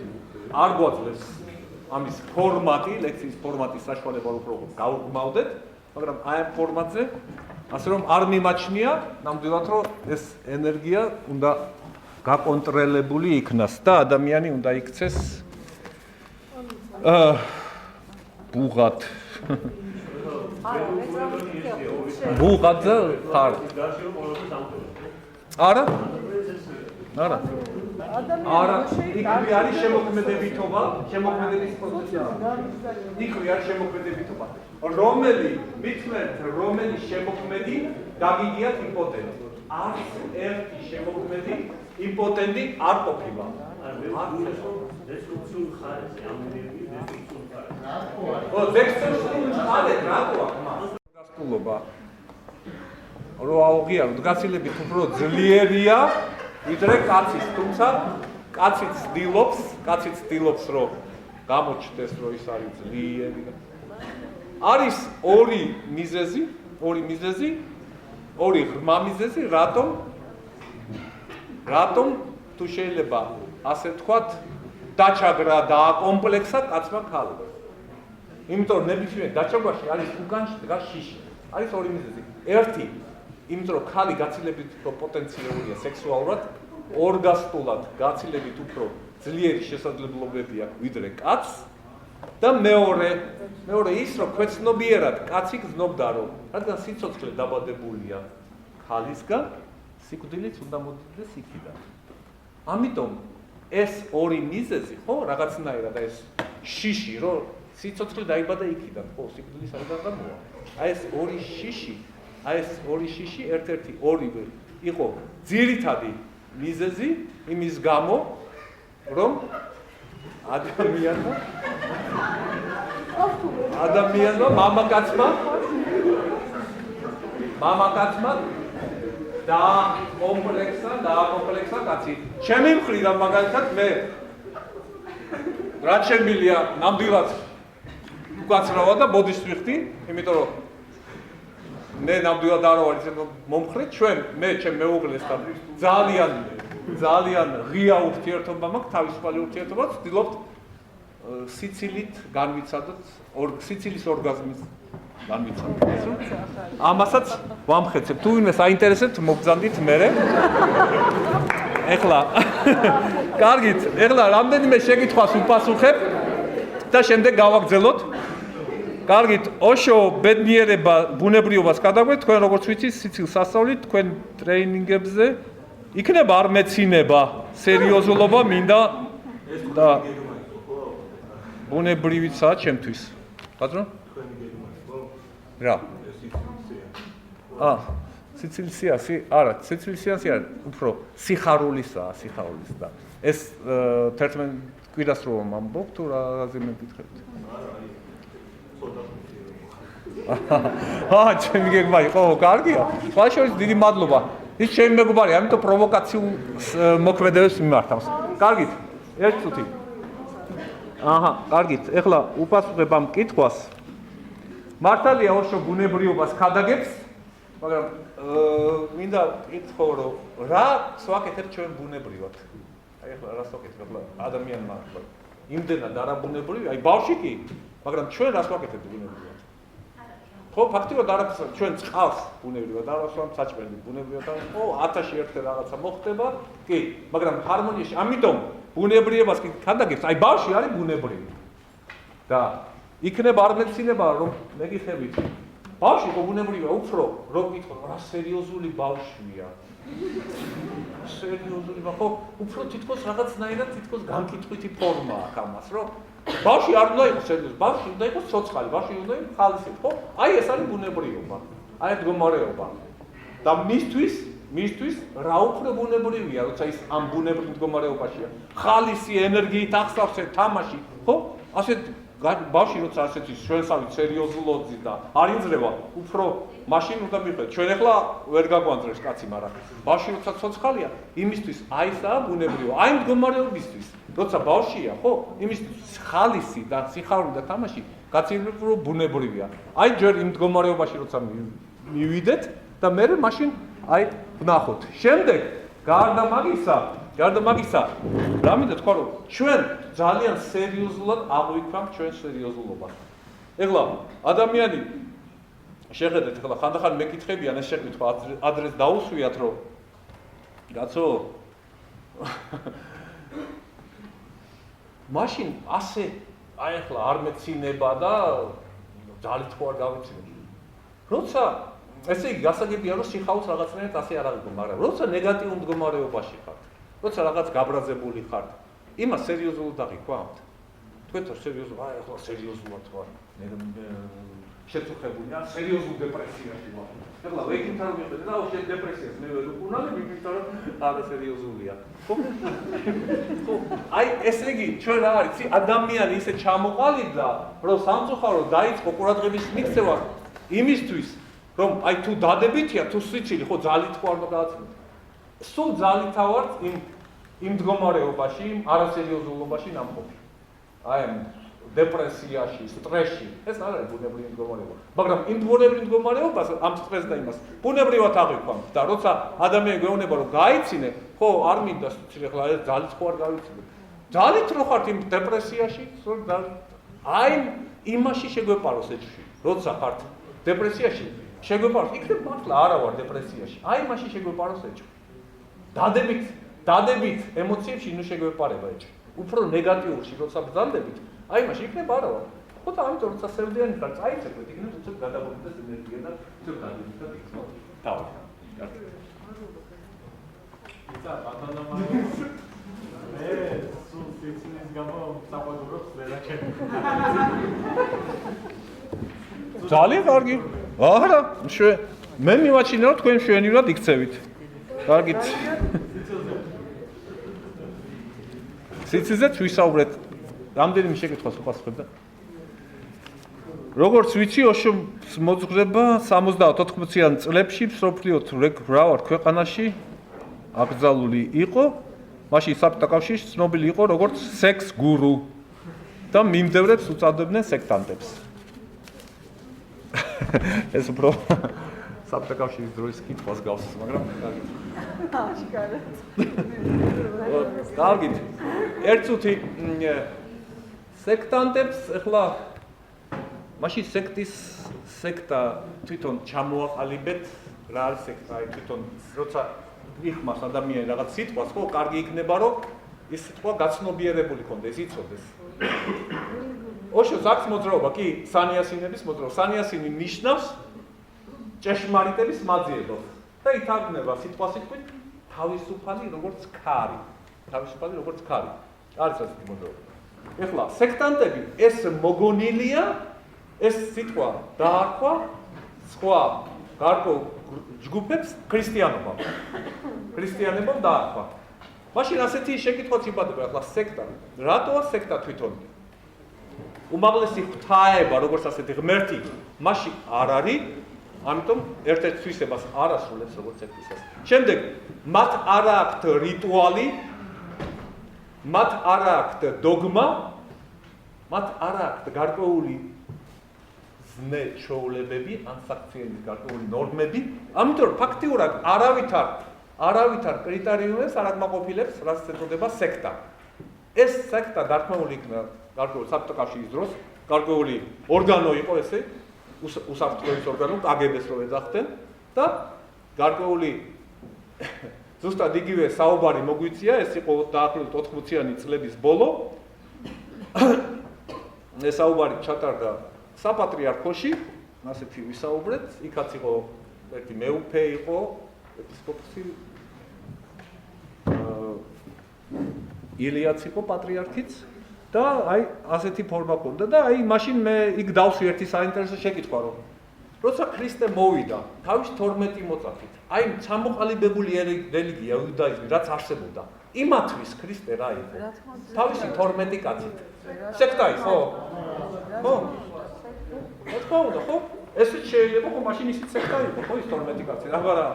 არ გვაძლევს ამის ფორმატი, ლექციის ფორმატის საშუალება უფრო გავგმავდეთ, მაგრამ აი ამ ფორმატზე ასე რომ არ მიმაჩნია ნამდვილად რომ ეს ენერგია უნდა გაკონტროლებული იქნას და ადამიანი უნდა იქცეს ბუღად ბუღადზე ხარ არა არა არა იქ არის შემოქმედებითობა შემოქმედების პროცესი იქ არის შემოქმედებითობა რომელი შემოქმედი გაგიგიათ იმპოტენტი არც ერთი შემოქმედი იმპოტენტი არ ყოფილა დესტრუქციული ხარეს ამ ენერგიის დესტრუქციული ხარეს ო დესტრუქციული ხარეს რატოა გასტულობა რო აუღიაროთ გაცილებით უფრო ძლიერია ვიდრე კაცის, თუმცა კაციც ცდილობს რომ გამოჩნდეს რომ ის არის ძლიერი. არის ორი მიზეზი, ორი ღრმა მიზეზი, რატომ თუ შეიძლება ასე ვთქვათ, დაჩაგრა და აკომპლექსა კაცმა ქალმა. იმიტომ რომ ნებისმიერ დაჩაგვაში არის უგანში დგას შიში. არის ორი მიზეზი. ერთი, იმიტომ რომ ქალი გაცილებით უფრო პოტენციალურია სექსუალურად, ორგასტულად გაცილებით უფრო ძლიერი შესაძლებლობები აქვს ვიდრე კაცს და მეორე ის რომ ქვეცნობიერად კაცი გრძნობდა რომ რადგან სიცოცხლე დაბადებულია ქალისგან, სიკვდილიც უნდა მოდიდეს იქიდან. ამიტომ ეს ორი მიზეზი, ხო, რაღაცნაირად ეს შიში, რომ სიცოცხლე დაიბადა იქიდან, ხო, სიკვდილი საიდან გამოვა. აი ეს ორი შიში, ერთ-ერთი ორივე იყო ძირითადი მიზეზი იმის გამო, რომ ადამიანმა მამაკაცმა დააკომპლექსა კაცი. ჩემი მხრიდან მაგალითად მე რაც შემილია ნამდვილად უკაცრავა და ბოდიშს ვიხდი, იმიტომ რომ მე ნამდვილად არ ვარ ისე მომხრე, მე ჩემ მეუღლესთან ძალიან ღია ურთიერთობა მაქვს, თავისუფალი ურთიერთობა, ვცდილობთ სიცილით განვიცადოთ, სიცილის ორგაზმის განვიცადოთ. ამასაც ვამხეცებ. თუ ვინმე საინტერესებთ, მოგძანდით მერე. ეხლა კარგით, ეხლა რამდენიმე შეკითხვას ვუპასუხებ და შემდეგ გავაგრძელოთ. კარგით, ოშო ბედნიერება ბუნებრიობას გადაგვეთ, თქვენ როგორც ვიცით, სიცილს სასწავლით, თქვენ ტრეინინგებზე იქნება არ მეცინება, სერიოზულობა მინდა და ბუნებრივიცაა ჩემთვის. ბატონო? რა? სიცილისია, არა, სიცილისიანსი არა, უფრო სიხარულისაა, სიხარულის და ეს 11 კვირას რომ ამბობ თუ რაღაცე მეკითხებით. ჩემი გეგმა იყო, კარგია. სხვა შორის დიდი მადლობა. ის ჩემი მეგობარია, ამიტომ პროვოკაციულ მოქმედებებს მიმართავს. კარგით, ერთ წუთი. კარგით, ეხლა უპასუხებ ამ კითხვას. მართალია ოშო ბუნებრიობას ქადაგებს, მაგრამ მინდა კითხო, რომ რა ვაკეთებ ჩვენ ბუნებრივად? აი ეხლა რას ვაკეთებ ადამიანმა? იმდენად არაბუნებრივი, აი ბავშვი კი, მაგრამ ჩვენ რას ვაკეთებთ ბუნებრივად? ხო, ფაქტიურად არაფერს ჩვენ წყალს ბუნებრივად არ ვასვამ საჭმელი ბუნებრივად არ ხო 1000-ში ერთ რაღაცა მოხდება, კი, მაგრამ ჰარმონიაში, ამიტომ ბუნებრიებას კი ქადაგებს, აი ბავშვი არის ბუნებრივი. და იქნება არ მეცინება რომ მეგიხებით. ბავშვი ხო ბუნებრივია, უფრო რომ გითხო, რა სერიოზული ბავშვია. სერიოზული ხო, უფრო თითქოს რაღაცნაირად თითქოს განკითხვითი ფორმა აქვს ამას, რომ ბავშვი არ უნდა იყოს სერიოზული, ბავშვი უნდა იყოს ცოცხალი, ბავშვი უნდა იყოს ხალისი, ხო? აი ეს არის ბუნებრიობა. აი მდგომარეობა. და მისთვის რა უფრო ბუნებრივია, როცა ის ამ ბუნებრივ მდგომარეობაშია. ხალისი ენერგიით ახსავსე თამაში, ხო? ასეთ ბავშვი როცა ასეთი ჩვენსავით სერიოზულობდი და არ იძლევა, უფრო მაშინ უნდა მიყვეთ. ჩვენ ახლა ვერ გაგვანძრევს კაცი, მაგრამ ბავშვი როცა ცოცხალია, იმისთვის აი ესაა ბუნებრივი. აი მდგომარეობისთვის. როცა ბავშვია, ხო? იმისთვის ხალისი და სიხარული და თამაში გაცილებით ბუნებრივია. აი ჯერ იმ მდგომარეობაში როცა მივიდეთ და მე მაშინ აი ვნახოთ. შემდეგ გარდა მაგისა, რა მინდა თქვა რომ ჩვენ ძალიან სერიოზულად აღვიქვამთ ჩვენ სერიოზულობას. ეხლა ადამიანი შეხედეთ, ეხლა ხანდახან მეკითხებიან ეს შეკითხვა ადრეს დაუსვიათ რომ კაცო მაშინ ასე აი ახლა არ მეცინება და ძალით ხო არ გავიცინებ. როცა ესე იგი გასაგებია რომ სიხაულს რაღაცნაირად ასე არ აღიქვამთ, მაგრამ როცა ნეგატიურ მდგომარეობაში ხართ, როცა რაღაც გაბრაზებული ხართ, იმას სერიოზულად აღიქვამთ. თქვენ თორ სერიოზულად, აი ახლა სერიოზულად ვარ. შეწუხებულია, სერიოზულ დეპრესიაში ვარ. ეხლა ვეკითხა რომ მიხედე და შენ დეპრესიას მე ვერ უკუნავ, ვიფიქრე რომ არა სერიოზულია. ხო? აი ესე იგი ჩვენ რა არის, ადამიანი ისე ჩამოყალიბდა, რომ სამწუხარო დაიწყო ყურადღების მიქცევა იმისთვის, რომ აი თუ დადებითია, თუ სიცილი, ხო ძალით ხო არ უნდა გააცნოთ. სულ ძალითა ვართ იმ მდგომარეობაში, არასერიოზულობაში ნამყოფი. აი ამ დეპრესიაში, სტრესში, ეს არ არის ბუნებრივი მდგომარეობა. მაგრამ იმ ბუნებრივ მდგომარეობას, ამ სტრესს და იმას ბუნებრივად აღვიქვამთ და როცა ადამიანი გვეუბნება რომ გაიცინე, ხო, არ მინდა სიცილი, ახლა ეს ძალით ხო არ გავიცინე. ძალით რო ხართ იმ დეპრესიაში, აი იმაში შეგვეპაროს ეჭვი. როცა ხართ დეპრესიაში, შეგვეპაროს, იქნებ მართლა არა ვარ დეპრესიაში. აი მაშინ შეგვეპაროს ეჭვი. დადებით ემოციებში ნუ შეგვეპარება ეჭვი. უფრო ნეგატიურში როცა ბრძანდებით, აი მაშინ იქნებ არა ვარ. ხო და ამიტომ როცა სევდიანი ხარ, წაიწეკვეთ, იქნებ უცებ გადაგობდეს ენერგია და უცებ დადებით და იქ ხო? დავით. ისა ბატონო მე სულ სიცოცხლის გამო საყვარლობს ვერაჩები. ძალიან კარგი. არა, მე მივაჩინე რომ თქვენ მშვენივრად იქცევით. კარგით. სიცოცხლეც ვისაუბრეთ. რამდენიმე შეკითხვას უპასუხებ და როგორც ვიცი, ოშოს მოძღვრება 70-80-იან წლებში მსოფლიოს მრავალ ქვეყანაში აკრძალული იყო. მაშინ საბჭოთა კავშირში ცნობილი იყო როგორც სექს გურუ და მიმდევრებს უწოდებდნენ სექტანტებს. ეს უფრო საბჭოთა კავშირის დროის კითხვას გავს, მაგრამ კარგით. ერთ წუთი სექტანტებს ახლა მაშინ სექტა თვითონ ჩამოაყალიბეთ, რა არის სექტა? აი თვითონ როცა იხმას ადამიანი რაღაც სიტყვას, ხო, კარგი იქნება, რომ ის სიტყვა გაცნობიერებული ქონდეს, ის იცოდეს. ოშოს აქვს მოძრაობა, კი, სანიასინების მოძრაობა. სანიასინი ნიშნავს ჭეშმარიტების მაძიებას და ითარგმნება სიტყვასიტყვით თავისუფალი როგორც ქარი. თავისუფალი როგორც ქარი. არის ასეთი მოძრაობა. ეხლა სექტანტები ეს მოგონილია ეს სიტყვა დაარქვა სხვა გარკვეულ ჯგუფებს ქრისტიანობამ. ქრისტიანებამ დაარქვა. მაშინ ასეთი შეკითხვაც იბადება, ახლა სექტა. რატოა სექტა თვითონ? უმაღლესი ღვთაება, როგორც ასეთი ღმერთი, მასში არ არის, ამიტომ ერთ-ერთ თვისებას არ ასრულებს როგორც სექტისას. შემდეგ მათ არ აქვთ რიტუალი, მათ არ აქვთ დოგმა, მათ არ აქვთ გარკვეული ზნე ჩვეულებები, ან საქციელის გარკვეული ნორმები, ამიტომ ფაქტიურად არავითარ კრიტერიუმებს არ აკმაყოფილებს, რაც ეწოდება სექტა. ეს სექტა დარქმეული იქნა გარკვეულ საბჭოთა კავშირის დროს, გარკვეული ორგანო იყო ესე, უსაფრთხოების ორგანო, კგბ-ს რო ეძახდნენ და გარკვეული ზუსტად იგივე საუბარი მოგვიწია, ეს იყო დაახლოებით 80-იანი წლების ბოლო. ეს საუბარი ჩატარდა საპატრიარქოში, ასეთი ვისაუბრეთ, იქაც იყო ერთი მეუფე იყო, ეპისკოპოსი ილიაც იყო პატრიარქიც და აი ასეთი ფორმა ჰქონდა და აი მაშინ მე იქ დავსვი ერთი საინტერესო შეკითხვა, რომ როცა ქრისტე მოვიდა თავის 12 მოწაფით, აი ჩამოყალიბებული რელიგია იუდაიზმი რაც არსებობდა, იმათვის ქრისტე რა იყო? თავისი 12 კაცით. სექტა იყო? ხო? რა უნდა, ხო? ესეც შეიძლება, ხო, მაშინ ისიც სექტა იყო, ხო, ის 12 კაცი, რა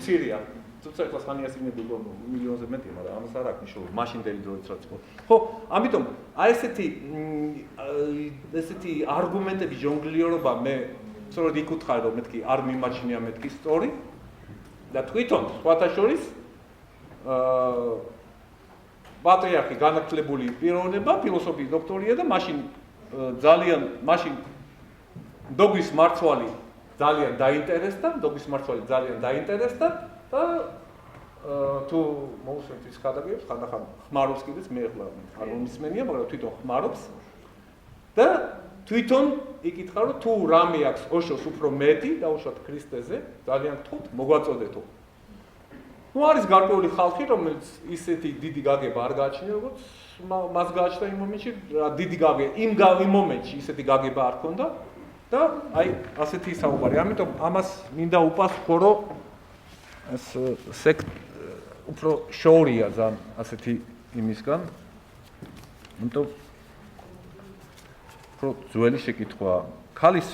ცირია. თუმცა ახლა სანიასინები იყო მილიონზე მეტი, მაგრამ ამას არ აქვს მნიშვნელობა, მაშინდელი დროით რაც იყო. ხო, ამიტომ აი ესეთი არგუმენტების ჟონგლიორობა მე სწორედ იქ უთხარი, რომ მეთქი არ მიმაჩნია მეთქი სწორი და თვითონ სხვათა შორის პატრიარქი განათლებული პიროვნება, ფილოსოფიის დოქტორია და მაშინ დოგვის მარცვალი ძალიან დაინტერესდა და თუ მოусვენთ ის ხადაგებს, ხანდახან ხმარობს კიდეც, მე ახლა არ მომისმენია, მაგრამ თვითონ ხმარობს და თვითონ იკითხა, რომ თუ რამე აქვს ოშოს უფრო მეტი, დაუშვათ ქრისტეზე, ძალიან გთხოვთ, მოგვაწოდეთო. ნუ არის გარკვეული ხალხი, რომელიც ისეთი დიდი გაგება არ გააჩნია, როგორც მას გააჩნდა იმ მომენტში, რა დიდი გაგება, იმ მომენტში ისეთი გაგება არ ქონდა და აი ასეთი საუბარი. ამიტომ ამას მინდა უპასუხო, რომ ეს უფრო შორია ძალიან ასეთი იმისგან. ამიტომ უფრო ძველი შეკითხვაა. ქალის